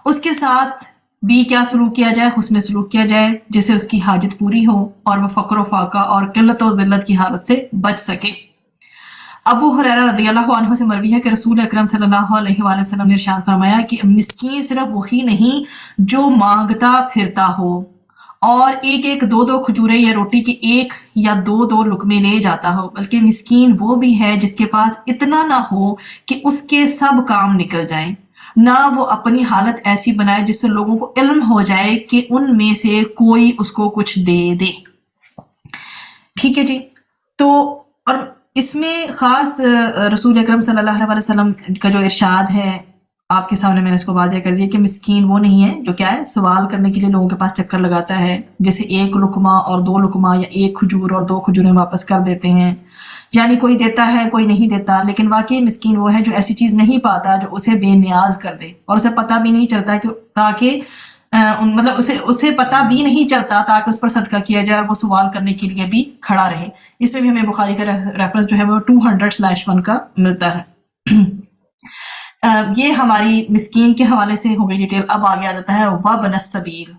اس کے ساتھ بھی کیا سلوک کیا جائے؟ حسن سلوک کیا جائے، جس سے اس کی حاجت پوری ہو اور وہ فقر و فاقہ اور قلت و ذلت کی حالت سے بچ سکے۔ ابو ہریرہ رضی اللہ عنہ سے مروی ہے کہ رسول اکرم صلی اللہ علیہ وآلہ وسلم نے ارشاد فرمایا کہ مسکین صرف وہی نہیں جو مانگتا پھرتا ہو اور ایک ایک دو دو کھجوریں یا روٹی کے ایک یا دو دو لقمے لے جاتا ہو، بلکہ مسکین وہ بھی ہے جس کے پاس اتنا نہ ہو کہ اس کے سب کام نکل جائیں، نہ وہ اپنی حالت ایسی بنائے جس سے لوگوں کو علم ہو جائے کہ ان میں سے کوئی اس کو کچھ دے دے۔ ٹھیک ہے جی، تو اور اس میں خاص رسول اکرم صلی اللہ علیہ وسلم کا جو ارشاد ہے آپ کے سامنے میں نے اس کو واضح کر دیا کہ مسکین وہ نہیں ہے جو کیا ہے سوال کرنے کے لیے لوگوں کے پاس چکر لگاتا ہے، جیسے ایک لقمہ اور دو لقمہ یا ایک کھجور اور دو کھجوریں واپس کر دیتے ہیں، یعنی کوئی دیتا ہے کوئی نہیں دیتا، لیکن واقعی مسکین وہ ہے جو ایسی چیز نہیں پاتا جو اسے بے نیاز کر دے، اور اسے پتہ بھی نہیں چلتا کہ تاکہ مطلب اسے پتہ بھی نہیں چلتا تاکہ اس پر صدقہ کیا جائے اور وہ سوال کرنے کے لیے بھی کھڑا رہے۔ اس میں بھی ہمیں بخاری کا ریفرنس جو ہے وہ 200/1 کا ملتا ہے۔ یہ ہماری مسکین کے حوالے سے ہو گئی ڈیٹیل۔ اب آگے آ جاتا ہے وابن السبیل،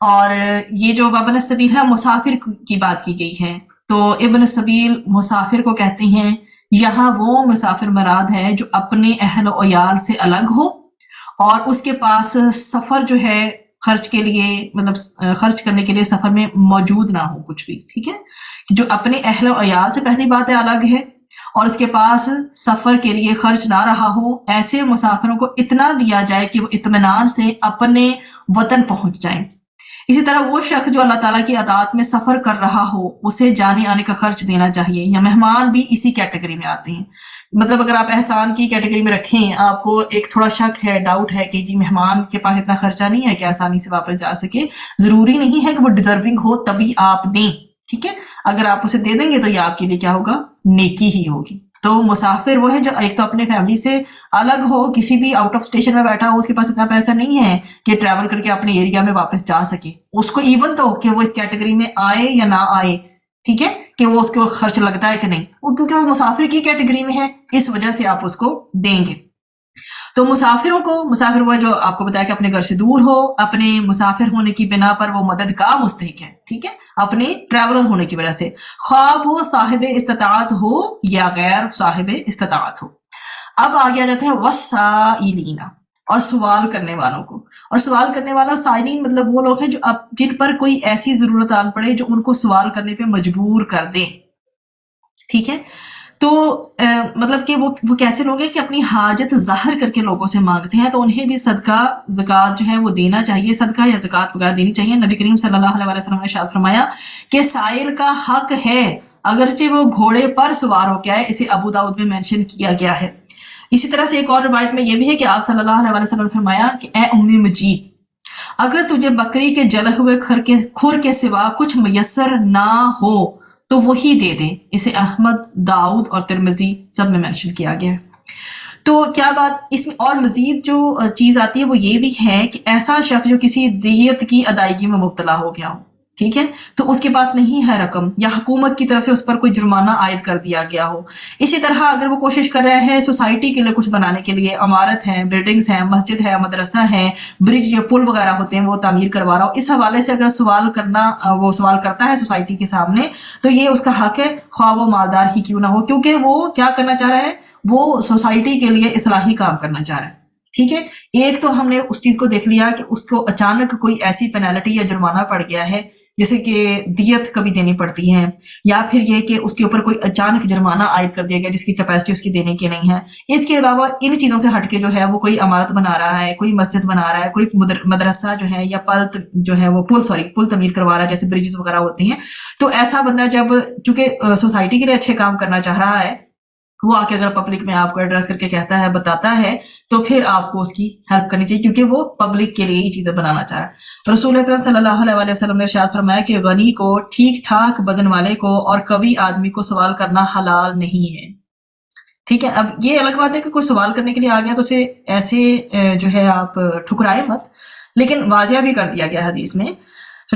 اور یہ جو وابن السبیل ہے مسافر کی بات کی گئی ہے، تو ابن السبیل مسافر کو کہتے ہیں۔ یہاں وہ مسافر مراد ہے جو اپنے اہل و عیال سے الگ ہو اور اس کے پاس سفر جو ہے خرچ کے لیے مطلب خرچ کرنے کے لیے سفر میں موجود نہ ہو کچھ بھی، ٹھیک ہے، جو اپنے اہل و عیال سے پہلی بات ہے الگ ہے اور اس کے پاس سفر کے لیے خرچ نہ رہا ہو، ایسے مسافروں کو اتنا دیا جائے کہ وہ اطمینان سے اپنے وطن پہنچ جائیں۔ اسی طرح وہ شخص جو اللہ تعالیٰ کی اطاعت میں سفر کر رہا ہو اسے جانے آنے کا خرچ دینا چاہیے، یا مہمان بھی اسی کیٹیگری میں آتے ہیں۔ مطلب اگر آپ احسان کی کیٹیگری میں رکھیں، آپ کو ایک تھوڑا شک ہے، ڈاؤٹ ہے کہ جی مہمان کے پاس اتنا خرچہ نہیں ہے کہ آسانی سے واپس جا سکے، ضروری نہیں ہے کہ وہ ڈیزرونگ ہو تبھی آپ دیں، ٹھیک ہے، اگر آپ اسے دے دیں گے تو یہ آپ کے لیے کیا ہوگا؟ نیکی ہی ہوگی۔ تو مسافر وہ ہے جو ایک تو اپنے فیملی سے الگ ہو، کسی بھی آؤٹ آف اسٹیشن میں بیٹھا ہو، اس کے پاس اتنا پیسہ نہیں ہے کہ ٹریول کر کے اپنے ایریا میں واپس جا سکے، اس کو ایون تو کہ وہ اس کیٹیگری میں آئے یا نہ آئے، ٹھیک ہے، کہ وہ اس کو خرچ لگتا ہے کہ نہیں، وہ کیونکہ وہ مسافر کی کیٹیگری میں ہے اس وجہ سے آپ اس کو دیں گے۔ تو مسافروں کو، مسافر وہ جو آپ کو بتایا کہ اپنے گھر سے دور ہو، اپنے مسافر ہونے کی بنا پر وہ مدد کا مستحق ہے، ٹھیک ہے، اپنے ٹریولر ہونے کی وجہ سے، خواہ وہ صاحب استطاعت ہو یا غیر صاحب استطاعت ہو۔ اب آگے آ جاتے ہیں وسائلین، اور سوال کرنے والوں کو، اور سوال کرنے والا سائلین مطلب وہ لوگ ہیں جو جن پر کوئی ایسی ضرورت آن پڑے جو ان کو سوال کرنے پہ مجبور کر دے، ٹھیک ہے، تو مطلب کہ وہ کیسے لوگ ہیں کہ اپنی حاجت ظاہر کر کے لوگوں سے مانگتے ہیں، تو انہیں بھی صدقہ زکوٰۃ جو ہے وہ دینا چاہیے، صدقہ یا زکوٰۃ وغیرہ دینی چاہیے۔ نبی کریم صلی اللہ علیہ وسلم نے ارشاد فرمایا کہ سائل کا حق ہے اگرچہ وہ گھوڑے پر سوار ہو کے آئے، اسے ابو داؤد میں مینشن کیا گیا ہے۔ اسی طرح سے ایک اور روایت میں یہ بھی ہے کہ آپ صلی اللہ علیہ وسلم نے فرمایا کہ اے ام مجید، اگر تجھے بکری کے جلے ہوئے کھر کے سوا کچھ میسر نہ ہو تو وہی دے دے۔ اسے احمد، داؤد اور ترمذی سب میں مینشن کیا گیا ہے۔ تو کیا بات اس میں اور مزید جو چیز آتی ہے وہ یہ بھی ہے کہ ایسا شخص جو کسی دیت کی ادائیگی میں مبتلا ہو گیا ہو، ٹھیک ہے، تو اس کے پاس نہیں ہے رقم، یا حکومت کی طرف سے اس پر کوئی جرمانہ عائد کر دیا گیا ہو، اسی طرح اگر وہ کوشش کر رہا ہے سوسائٹی کے لیے کچھ بنانے کے لیے، عمارت ہیں، بلڈنگز ہیں، مسجد ہے، مدرسہ ہے، برج یا پل وغیرہ ہوتے ہیں وہ تعمیر کروا رہا ہو، اس حوالے سے اگر وہ سوال کرتا ہے سوسائٹی کے سامنے تو یہ اس کا حق ہے، خواہ وہ مالدار ہی کیوں نہ ہو، کیونکہ وہ کیا کرنا چاہ رہا ہے؟ وہ سوسائٹی کے لیے اصلاحی کام کرنا چاہ رہا ہے، ٹھیک ہے۔ ایک تو ہم نے اس چیز کو دیکھ لیا کہ اس کو اچانک کوئی ایسی پینالٹی یا جرمانہ پڑ گیا ہے جیسے کہ دیت کبھی دینی پڑتی ہے، یا پھر یہ کہ اس کے اوپر کوئی اچانک جرمانہ عائد کر دیا گیا جس کی کیپیسٹی اس کی دینے کی نہیں ہے۔ اس کے علاوہ ان چیزوں سے ہٹ کے جو ہے وہ کوئی عمارت بنا رہا ہے، کوئی مسجد بنا رہا ہے، کوئی مدرسہ جو ہے یا پل تعمیر کروا رہا ہے، جیسے بریجز وغیرہ ہوتے ہیں، تو ایسا بندہ جب چونکہ سوسائٹی کے لیے اچھے کام کرنا چاہ رہا ہے، وہ آ کے اگر پبلک میں آپ کو ایڈریس کر کے کہتا ہے، بتاتا ہے، تو پھر آپ کو اس کی ہیلپ کرنی چاہیے، کیونکہ وہ پبلک کے لیے یہ چیزیں بنانا چاہ رہا ہے۔ رسول اکرم صلی اللہ علیہ وسلم نے ارشاد فرمایا کہ غنی کو، ٹھیک ٹھاک بدن والے کو اور قوی آدمی کو سوال کرنا حلال نہیں ہے۔ ٹھیک ہے، اب یہ الگ بات ہے کہ کوئی سوال کرنے کے لیے آ گیا تو اسے ایسے جو ہے آپ ٹھکرائے مت، لیکن واضح بھی کر دیا گیا حدیث میں۔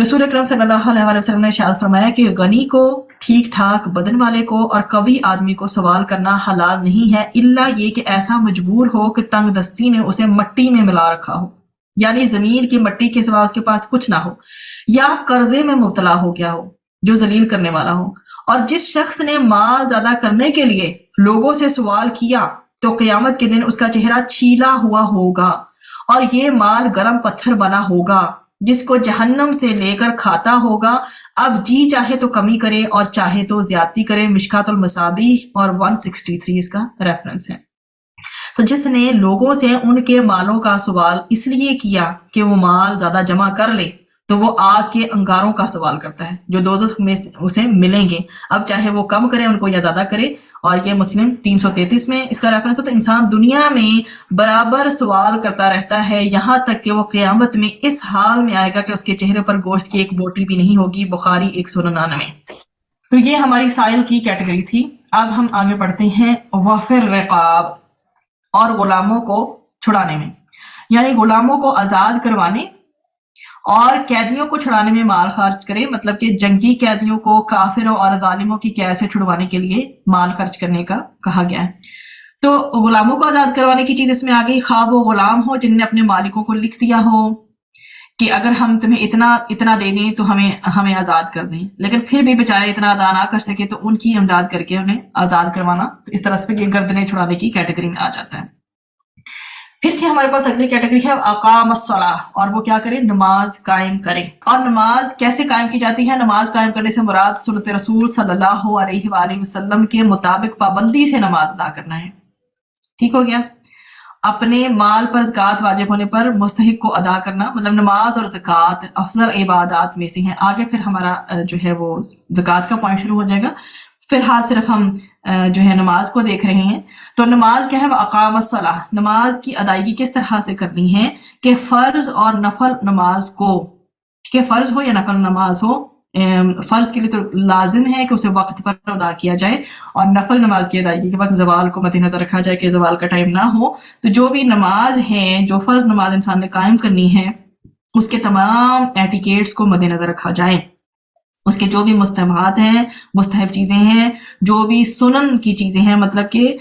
رسول اکرم صلی اللہ علیہ وسلم نے ارشاد فرمایا کہ غنی کو، ٹھیک ٹھاک بدن والے کو اور قوی آدمی کو سوال کرنا حلال نہیں ہے، الا یہ کہ ایسا مجبور ہو کہ تنگ دستی نے اسے مٹی میں ملا رکھا ہو، یعنی زمین کی مٹی کے سوا اس کے پاس کچھ نہ ہو، یا قرضے میں مبتلا ہو گیا ہو جو ذلیل کرنے والا ہو۔ اور جس شخص نے مال زیادہ کرنے کے لیے لوگوں سے سوال کیا تو قیامت کے دن اس کا چہرہ چھیلا ہوا ہوگا اور یہ مال گرم پتھر بنا ہوگا جس کو جہنم سے لے کر کھاتا ہوگا۔ اب جی چاہے تو کمی کرے اور چاہے تو زیادتی کرے۔ مشکات المصابیح اور 163 اس کا ریفرنس ہے۔ تو جس نے لوگوں سے ان کے مالوں کا سوال اس لیے کیا کہ وہ مال زیادہ جمع کر لے، تو وہ آگ کے انگاروں کا سوال کرتا ہے جو دوزخ میں اسے ملیں گے، اب چاہے وہ کم کرے ان کو یا زیادہ کرے۔ اور یہ مسلم 333 میں اس کا ریفرنس ہے۔ تو انسان دنیا میں برابر سوال کرتا رہتا ہے یہاں تک کہ وہ قیامت میں اس حال میں آئے گا کہ اس کے چہرے پر گوشت کی ایک بوٹی بھی نہیں ہوگی۔ بخاری 199۔ تو یہ ہماری سائل کی کیٹیگری تھی۔ اب ہم آگے بڑھتے ہیں وفر رقاب، اور غلاموں کو چھڑانے میں، یعنی غلاموں کو آزاد کروانے اور قیدیوں کو چھڑانے میں مال خرچ کرے، مطلب کہ جنگی قیدیوں کو کافروں اور ظالموں کی قید سے چھڑوانے کے لیے مال خرچ کرنے کا کہا گیا ہے۔ تو غلاموں کو آزاد کروانے کی چیز اس میں آ گئی، خواہ وہ غلام ہو جن نے اپنے مالکوں کو لکھ دیا ہو کہ اگر ہم تمہیں اتنا دے دیں تو ہمیں آزاد کر دیں، لیکن پھر بھی بیچارے اتنا ادا نہ کر سکے تو ان کی امداد کر کے انہیں آزاد کروانا، تو اس طرح سے یہ گردنیں چھڑانے کی کیٹیگری میں آ جاتا ہے۔ پھر جی ہمارے پاس اگلی کیٹیگری ہے اقام الصلاۃ، اور وہ کیا کرے؟ نماز قائم کرے۔ اور نماز کیسے قائم کی جاتی ہے؟ نماز قائم کرنے سے مراد سنت رسول صلی اللہ علیہ وآلہ وسلم کے مطابق پابندی سے نماز ادا کرنا ہے۔ ٹھیک ہو گیا؟ اپنے مال پر زکوٰۃ واجب ہونے پر مستحق کو ادا کرنا، مطلب نماز اور زکوٰۃ افضل عبادات میں سے ہیں۔ آگے پھر ہمارا جو ہے وہ زکوٰۃ کا پوائنٹ شروع ہو جائے گا، فی الحال صرف ہم جو ہے نماز کو دیکھ رہے ہیں۔ تو نماز کیا ہے؟ اقام الصلاۃ، نماز کی ادائیگی کس طرح سے کرنی ہے کہ فرض اور نفل نماز کو، ٹھیک ہے، فرض ہو یا نفل نماز ہو، فرض کے لیے تو لازم ہے کہ اسے وقت پر ادا کیا جائے، اور نفل نماز کی ادائیگی کے وقت زوال کو مد نظر رکھا جائے کہ زوال کا ٹائم نہ ہو۔ تو جو بھی نماز ہے، جو فرض نماز انسان نے قائم کرنی ہے، اس کے تمام ایٹیکیٹس کو مد نظر رکھا جائے، اس کے جو بھی مستحبات ہیں، مستحب چیزیں ہیں، جو بھی سنن کی چیزیں ہیں، مطلب کہ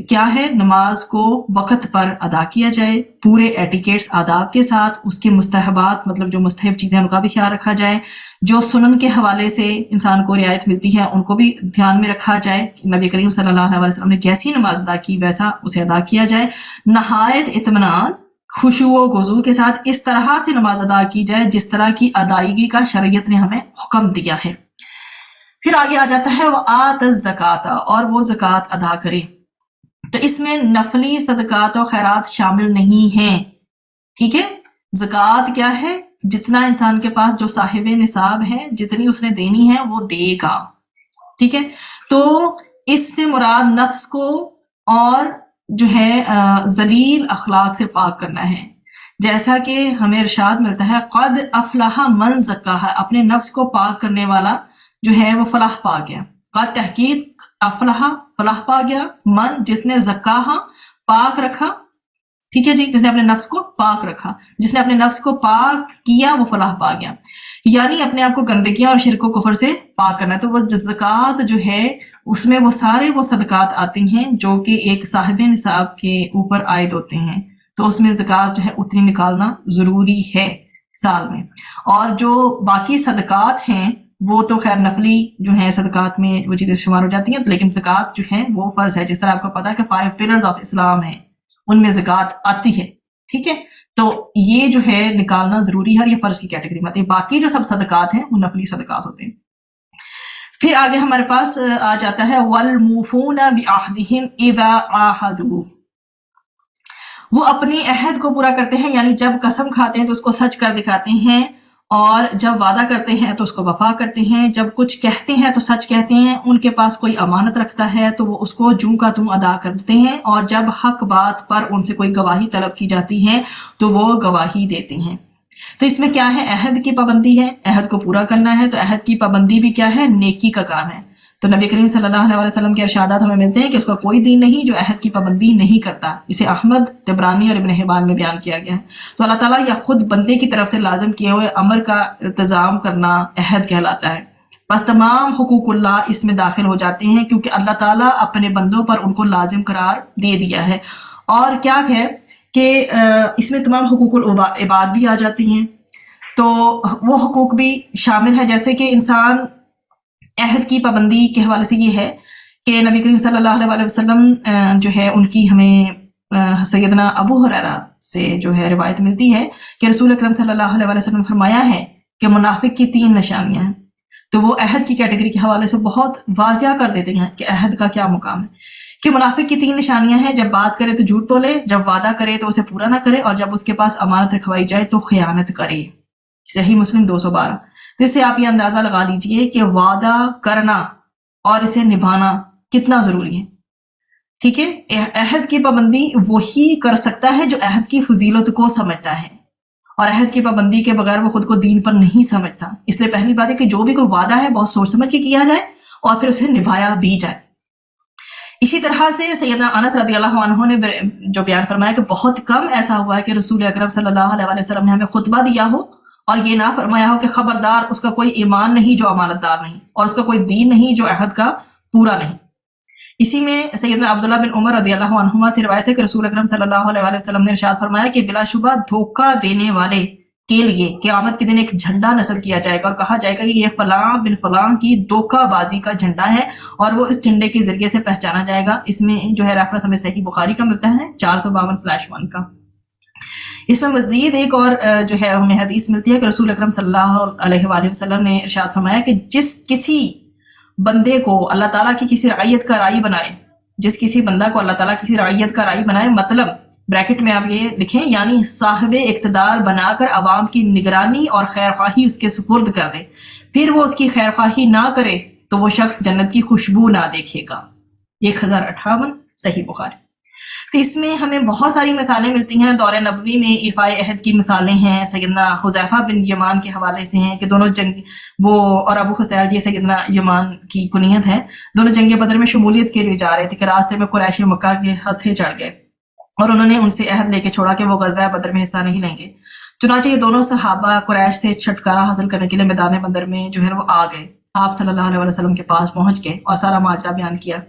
کیا ہے، نماز کو وقت پر ادا کیا جائے پورے ایٹیکیٹس آداب کے ساتھ، اس کے مستحبات مطلب جو مستحب چیزیں ان کا بھی خیال رکھا جائے، جو سنن کے حوالے سے انسان کو رعایت ملتی ہے ان کو بھی دھیان میں رکھا جائے، نبی کریم صلی اللہ علیہ وسلم نے جیسی نماز ادا کی ویسا اسے ادا کیا جائے، نہایت اطمینان، خشوع و خضوع کے ساتھ اس طرح سے نماز ادا کی جائے جس طرح کی ادائیگی کا شریعت نے ہمیں حکم دیا ہے۔ پھر آگے آ جاتا ہے وآت الزکاۃ، اور وہ زکوٰۃ ادا کرے۔ تو اس میں نفلی صدقات و خیرات شامل نہیں ہیں، ٹھیک ہے۔ زکوٰۃ کیا ہے؟ جتنا انسان کے پاس جو صاحب نصاب ہے، جتنی اس نے دینی ہے وہ دے گا، ٹھیک ہے۔ تو اس سے مراد نفس کو اور جو ہے ذلیل اخلاق سے پاک کرنا ہے، جیسا کہ ہمیں ارشاد ملتا ہے قد افلح من زکاہا، اپنے نفس کو پاک کرنے والا جو ہے وہ فلاح پا گیا۔ قد تحقیق افلح فلاح پا گیا، من جس نے زکاہا پاک رکھا، ٹھیک ہے جی، جس نے اپنے نفس کو پاک رکھا، جس نے اپنے نفس کو پاک کیا وہ فلاح پا گیا، یعنی اپنے آپ کو گندگیاں اور شرک و کفر سے پاک کرنا ہے۔ تو وہ زکوٰۃ جو ہے اس میں وہ سارے وہ صدقات آتے ہیں جو کہ ایک صاحب نصاب کے اوپر عائد ہوتے ہیں، تو اس میں زکوٰۃ جو ہے اتنی نکالنا ضروری ہے سال میں۔ اور جو باقی صدقات ہیں وہ تو خیر نفلی جو ہیں صدقات میں وہ چیزیں شمار ہو جاتی ہیں، لیکن زکوٰۃ جو ہے وہ فرض ہے، جس طرح آپ کو پتا ہے کہ 5 پلرز آف اسلام ہیں ان میں زکوٰۃ آتی ہے، ٹھیک ہے۔ تو یہ جو ہے نکالنا ضروری ہے، یہ فرض کی کیٹیگری میں آتی ہے. باقی جو سب صدقات ہیں وہ نفلی صدقات ہوتے ہیں. پھر آگے ہمارے پاس آ جاتا ہے والموفون بعہدہم اذا عاہدوا، وہ اپنی عہد کو پورا کرتے ہیں، یعنی جب قسم کھاتے ہیں تو اس کو سچ کر دکھاتے ہیں، اور جب وعدہ کرتے ہیں تو اس کو وفا کرتے ہیں، جب کچھ کہتے ہیں تو سچ کہتے ہیں، ان کے پاس کوئی امانت رکھتا ہے تو وہ اس کو جوں کا توں ادا کرتے ہیں، اور جب حق بات پر ان سے کوئی گواہی طلب کی جاتی ہے تو وہ گواہی دیتے ہیں. تو اس میں کیا ہے؟ عہد کی پابندی ہے، عہد کو پورا کرنا ہے. تو عہد کی پابندی بھی کیا ہے؟ نیکی کا کام ہے. تو نبی کریم صلی اللہ علیہ وسلم کے ارشادات ہمیں ملتے ہیں کہ اس کا کوئی دین نہیں جو عہد کی پابندی نہیں کرتا. اسے احمد، طبرانی اور ابن حبان میں بیان کیا گیا ہے. تو اللہ تعالیٰ یا خود بندے کی طرف سے لازم کیے ہوئے امر کا التزام کرنا عہد کہلاتا ہے. بس تمام حقوق اللہ اس میں داخل ہو جاتے ہیں، کیونکہ اللہ تعالیٰ اپنے بندوں پر ان کو لازم قرار دے دیا ہے. اور کیا ہے کہ اس میں تمام حقوق العباد بھی آ جاتی ہیں. تو وہ حقوق بھی شامل ہے، جیسے کہ انسان عہد کی پابندی کے حوالے سے یہ ہے کہ نبی کریم صلی اللہ علیہ وسلم جو ہے ان کی ہمیں سیدنا ابو ہریرہ سے جو ہے روایت ملتی ہے کہ رسول اکرم صلی اللہ علیہ وسلم نے فرمایا ہے کہ منافق کی 3 نشانیاں ہیں. تو وہ عہد کی کیٹیگری کے حوالے سے بہت واضح کر دیتے ہیں کہ عہد کا کیا مقام ہے، کہ منافق کی 3 نشانیاں ہیں: جب بات کرے تو جھوٹ بولے، جب وعدہ کرے تو اسے پورا نہ کرے، اور جب اس کے پاس امانت رکھوائی جائے تو خیانت کرے. صحیح مسلم 212. تو اس سے آپ یہ اندازہ لگا لیجئے کہ وعدہ کرنا اور اسے نبھانا کتنا ضروری ہے. ٹھیک ہے، عہد کی پابندی وہی کر سکتا ہے جو عہد کی فضیلت کو سمجھتا ہے، اور عہد کی پابندی کے بغیر وہ خود کو دین پر نہیں سمجھتا. اس لیے پہلی بات ہے کہ جو بھی کوئی وعدہ ہے بہت سوچ سمجھ کے کیا جائے اور پھر اسے نبھایا بھی جائے. اسی طرح سے سیدنا انس رضی اللہ عنہ نے جو بیان فرمایا کہ بہت کم ایسا ہوا ہے کہ رسول اکرم صلی اللہ علیہ وسلم نے ہمیں خطبہ دیا ہو اور یہ نہ فرمایا ہو کہ خبردار اس کا کوئی ایمان نہیں جو امانت دار نہیں، اور اس کا کوئی دین نہیں جو عہد کا پورا نہیں. اسی میں سیدنا عبداللہ بن عمر رضی اللہ عنہما سے روایت ہے کہ رسول اکرم صلی اللہ علیہ وسلم نے ارشاد فرمایا کہ بلا شبہ دھوکہ دینے والے کے لیے قیامت کے دن ایک جھنڈا نصب کیا جائے گا اور کہا جائے گا کہ یہ فلاں بن فلاں کی دھوکہ بازی کا جھنڈا ہے، اور وہ اس جھنڈے کے ذریعے سے پہچانا جائے گا. اس میں جو ہے ریفرنس ہمیں صحیح بخاری کا ملتا ہے 452/1 کا. اس میں مزید ایک اور جو ہے ہمیں حدیث ملتی ہے کہ رسول اکرم صلی اللہ علیہ وآلہ وسلم نے ارشاد فرمایا کہ جس کسی بندے کو اللہ تعالیٰ کی کسی رعیت کا رائی بنائے، جس کسی بندہ کو اللہ تعالیٰ کسی رعیت کا رائی بنائے، مطلب بریکٹ میں آپ یہ لکھیں یعنی صاحب اقتدار بنا کر عوام کی نگرانی اور خیرخواہی اس کے سپرد کر دے، پھر وہ اس کی خیرخواہی نہ کرے تو وہ شخص جنت کی خوشبو نہ دیکھے گا. 1058 صحیح بخاری. تو اس میں ہمیں بہت ساری مثالیں ملتی ہیں. دور نبوی میں ایفاء عہد کی مثالیں ہیں، سیدنا حذیفہ بن یمان کے حوالے سے ہیں کہ دونوں جنگ وہ اور ابو خصیل یہ سیدنا یمان کی کنیت ہے، دونوں جنگ بدر میں شمولیت کے لیے جا رہے تھے کہ راستے میں قریش مکہ کے ہتھے چڑھ گئے اور انہوں نے ان سے عہد لے کے چھوڑا کہ وہ غزوہ بدر میں حصہ نہیں لیں گے. چنانچہ یہ دونوں صحابہ قریش سے چھٹکارا حاصل کرنے کے لیے میدان بدر میں جو ہے وہ آ گئے، آپ صلی اللہ علیہ وسلم کے پاس پہنچ گئے اور سارا ماجرا بیان کیا.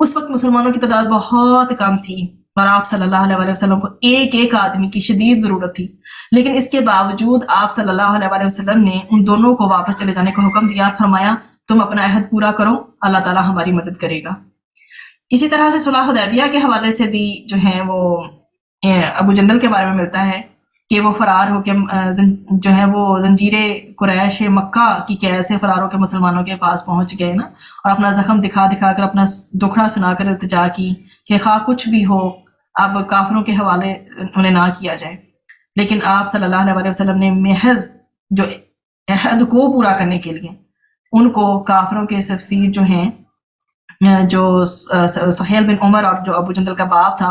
اس وقت مسلمانوں کی تعداد بہت کم تھی اور آپ صلی اللہ علیہ وسلم کو ایک ایک آدمی کی شدید ضرورت تھی، لیکن اس کے باوجود آپ صلی اللہ علیہ وسلم نے ان دونوں کو واپس چلے جانے کا حکم دیا. فرمایا تم اپنا عہد پورا کرو، اللہ تعالیٰ ہماری مدد کرے گا. اسی طرح سے صلح حدیبیہ کے حوالے سے بھی جو ہے وہ ابو جندل کے بارے میں ملتا ہے کہ وہ فرار ہو کے جو ہے وہ زنجیر قریش مکہ کی قید سے فرار ہو کے مسلمانوں کے پاس پہنچ گئے نا، اور اپنا زخم دکھا دکھا کر اپنا دکھڑا سنا کر التجا کی کہ خواہ کچھ بھی ہو اب کافروں کے حوالے انہیں نہ کیا جائے. لیکن آپ صلی اللہ علیہ وسلم نے محض جو عہد کو پورا کرنے کے لیے ان کو کافروں کے سفیر جو ہیں جو سہیل بن عمر اور جو ابو جندل کا باپ تھا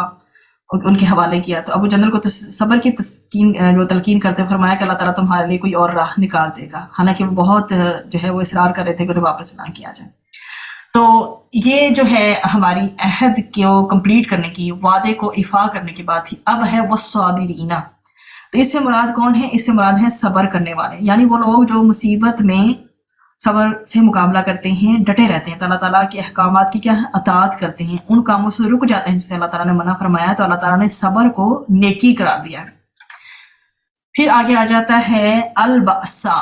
ان کے حوالے کیا. تو ابو جندل کو صبر کی تلقین کرتے فرمایا کہ اللہ تعالیٰ تمہارے لیے کوئی اور راہ نکال دے گا، حالانکہ وہ بہت جو ہے وہ اصرار کر رہے تھے کہ انہیں واپس نہ کیا جائے. تو یہ جو ہے ہماری عہد کو کمپلیٹ کرنے کی، وعدے کو ایفا کرنے کی بات تھی. اب ہے والصابرین. تو اس سے مراد کون ہے؟ اس سے مراد ہے صبر کرنے والے، یعنی وہ لوگ جو مصیبت میں صبر سے مقابلہ کرتے ہیں، ڈٹے رہتے ہیں، تو اللہ تعالیٰ کے احکامات کی کیا ہے اطاعت کرتے ہیں، ان کاموں سے رک جاتے ہیں جس سے اللہ تعالیٰ نے منع فرمایا ہے. تو اللہ تعالیٰ نے صبر کو نیکی قرار دیا ہے. پھر آگے آ جاتا ہے البأسا،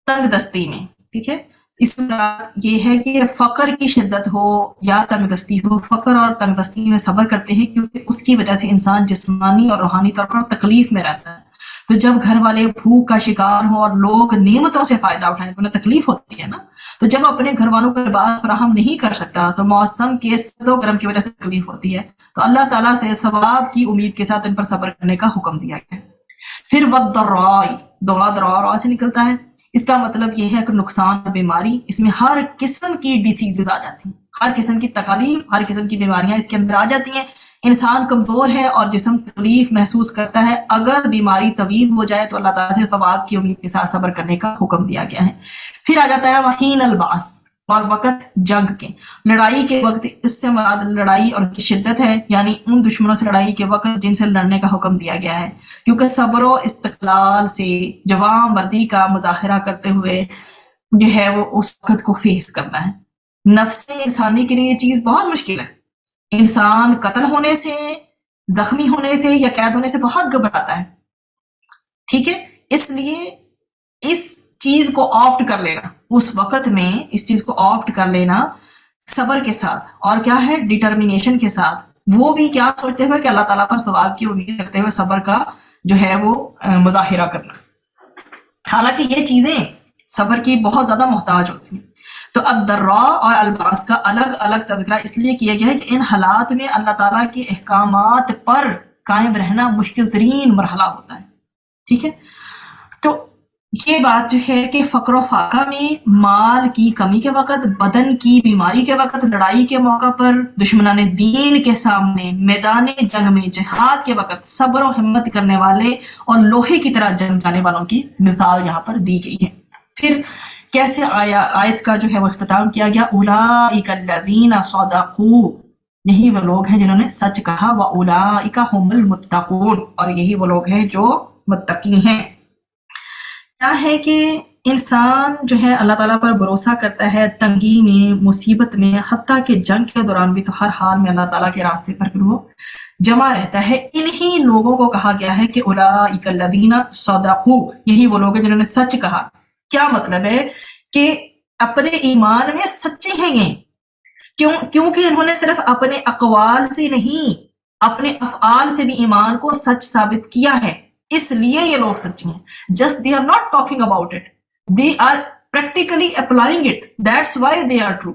تنگ دستی میں. ٹھیک ہے، اس میں یہ ہے کہ فقر کی شدت ہو یا تنگ دستی ہو، فقر اور تنگ دستی میں صبر کرتے ہیں کیونکہ اس کی وجہ سے انسان جسمانی اور روحانی طور پر تکلیف میں رہتا ہے. تو جب گھر والے بھوک کا شکار ہوں اور لوگ نعمتوں سے فائدہ اٹھائیں تو انہیں تکلیف ہوتی ہے نا. تو جب اپنے گھر والوں کو لباس فراہم نہیں کر سکتا تو موسم کے سرد و گرم کی وجہ سے تکلیف ہوتی ہے. تو اللہ تعالیٰ سے ثواب کی امید کے ساتھ ان پر صبر کرنے کا حکم دیا گیا. پھر والضراء، دعا سے نکلتا ہے. اس کا مطلب یہ ہے کہ نقصان اور بیماری، اس میں ہر قسم کی ڈیسیزز آ جاتی ہیں، ہر قسم کی تکالیف، ہر قسم کی بیماریاں اس کے اندر آ جاتی ہیں. انسان کمزور ہے اور جسم تکلیف محسوس کرتا ہے. اگر بیماری طویل ہو جائے تو اللہ تعالیٰ سے ثواب کی امید کے ساتھ صبر کرنے کا حکم دیا گیا ہے. پھر آ جاتا ہے وحین الباس، اور وقت جنگ کے، لڑائی کے وقت. اس سے مراد لڑائی اور کی شدت ہے، یعنی ان دشمنوں سے لڑائی کے وقت جن سے لڑنے کا حکم دیا گیا ہے، کیونکہ صبر و استقلال سے جوان مردی کا مظاہرہ کرتے ہوئے جو ہے وہ اس وقت کو فیس کرنا ہے. نفس انسانی کے لیے یہ چیز بہت مشکل ہے. انسان قتل ہونے سے، زخمی ہونے سے یا قید ہونے سے بہت گھبراتا ہے. ٹھیک ہے، اس لیے اس چیز کو آپٹ کر لینا، اس وقت میں اس چیز کو آپٹ کر لینا صبر کے ساتھ، اور کیا ہے، ڈٹرمینیشن کے ساتھ، وہ بھی کیا سوچتے ہوئے کہ اللہ تعالیٰ پر ثواب کی امید کرتے ہوئے صبر کا جو ہے وہ مظاہرہ کرنا. حالانکہ یہ چیزیں صبر کی بہت زیادہ محتاج ہوتی ہیں. تو اب ضراء اور الباس کا الگ الگ تذکرہ اس لیے کیا گیا ہے کہ ان حالات میں اللہ تعالیٰ کے احکامات پر قائم رہنا مشکل ترین مرحلہ ہوتا ہے. ٹھیک ہے، تو یہ بات جو ہے کہ فقر و فاقہ میں، مال کی کمی کے وقت، بدن کی بیماری کے وقت، لڑائی کے موقع پر، دشمنان دین کے سامنے، میدان جنگ میں، جہاد کے وقت صبر و ہمت کرنے والے اور لوہے کی طرح جنگ جانے والوں کی مثال یہاں پر دی گئی ہے. پھر کیسے آیت کا جو ہے وہ اختتام کیا گیا، اولئک الذین صدقوا، یہی وہ لوگ ہیں جنہوں نے سچ کہا، واولئک هم المتقون، اور یہی وہ لوگ ہیں جو متقی ہیں. کیا ہے کہ انسان جو ہے اللہ تعالیٰ پر بھروسہ کرتا ہے تنگی میں، مصیبت میں، حتیٰ کہ جنگ کے دوران بھی تو ہر حال میں اللہ تعالیٰ کے راستے پر وہ جمع رہتا ہے. انہی لوگوں کو کہا گیا ہے کہ اولئک الذین صدقوا، یہی وہ لوگ ہیں جنہوں نے سچ کہا. کیا مطلب ہے کہ اپنے ایمان میں سچے ہیں یہ، کیونکہ انہوں نے صرف اپنے اقوال سے نہیں، اپنے افعال سے بھی ایمان کو سچ ثابت کیا ہے، اس لیے یہ لوگ سچے ہیں. Just they are not talking about it, they are practically applying it, that's why they are true.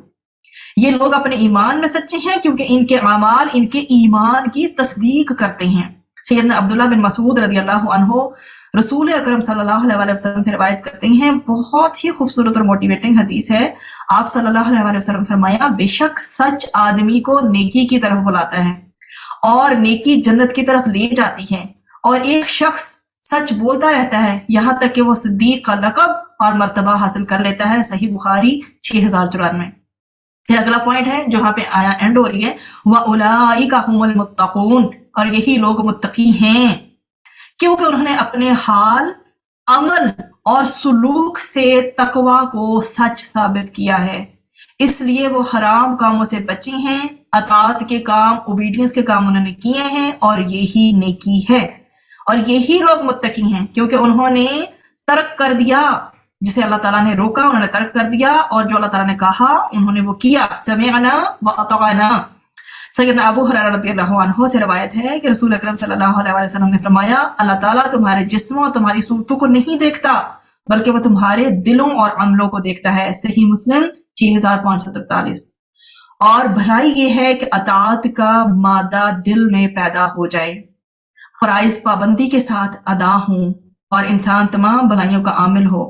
یہ لوگ اپنے ایمان میں سچے ہیں کیونکہ ان کے اعمال ان کے ایمان کی تصدیق کرتے ہیں. سیدنا عبداللہ بن مسعود رضی اللہ عنہ رسول اکرم صلی اللہ علیہ وسلم سے روایت کرتے ہیں، بہت ہی خوبصورت اور موٹیویٹنگ حدیث ہے. آپ صلی اللہ علیہ وسلم فرمایا، بے شک سچ آدمی کو نیکی کی طرف بلاتا ہے اور نیکی جنت کی طرف لے جاتی ہے، اور ایک شخص سچ بولتا رہتا ہے یہاں تک کہ وہ صدیق کا لقب اور مرتبہ حاصل کر لیتا ہے. صحیح بخاری 6094. پھر اگلا پوائنٹ ہے جہاں پہ آیا اینڈ ہو رہی ہے، وَأُولَئِكَ هُمُ الْمُتَّقُونَ، اور یہی لوگ متقی ہیں کیونکہ انہوں نے اپنے حال، عمل اور سلوک سے تقوی کو سچ ثابت کیا ہے، اس لیے وہ حرام کاموں سے بچی ہیں، اطاعت کے کام، اوبیڈینس کے کام انہوں نے کیے ہیں، اور یہی نیکی ہے. اور یہی لوگ متقی ہیں کیونکہ انہوں نے ترک کر دیا، جسے اللہ تعالیٰ نے روکا انہوں نے ترک کر دیا، اور جو اللہ تعالیٰ نے کہا انہوں نے وہ کیا. سمعنا واطعنا. سیدنا ابو ہریرہ رضی اللہ عنہ سے روایت ہے کہ رسول اکرم صلی اللہ علیہ وسلم نے فرمایا، اللہ تعالیٰ تمہارے جسموں اور تمہاری صورتوں کو نہیں دیکھتا بلکہ وہ تمہارے دلوں اور عملوں کو دیکھتا ہے. صحیح مسلم 6543. اور بھلائی یہ ہے کہ اطاعت کا مادہ دل میں پیدا ہو جائے، فرائض پابندی کے ساتھ ادا ہوں، اور انسان تمام بھلائیوں کا عامل ہو.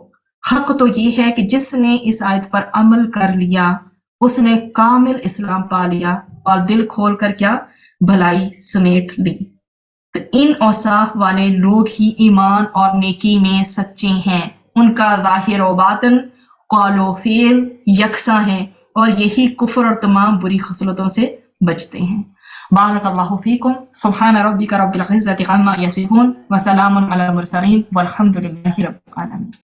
حق تو یہ ہے کہ جس نے اس آیت پر عمل کر لیا اس نے کامل اسلام پا لیا اور دل کھول کر کیا بھلائی سمیٹ لی. تو ان اوصاف والے لوگ ہی ایمان اور نیکی میں سچے ہیں، ان کا ظاہر و باطن، قول و فعل یکساں ہیں، اور یہی کفر اور تمام بری خصلتوں سے بچتے ہیں. بارک اللہ فیکم. سبحان ربک رب العزۃ عما یصفون وسلام علی المرسلین والحمد للہ رب العالمین.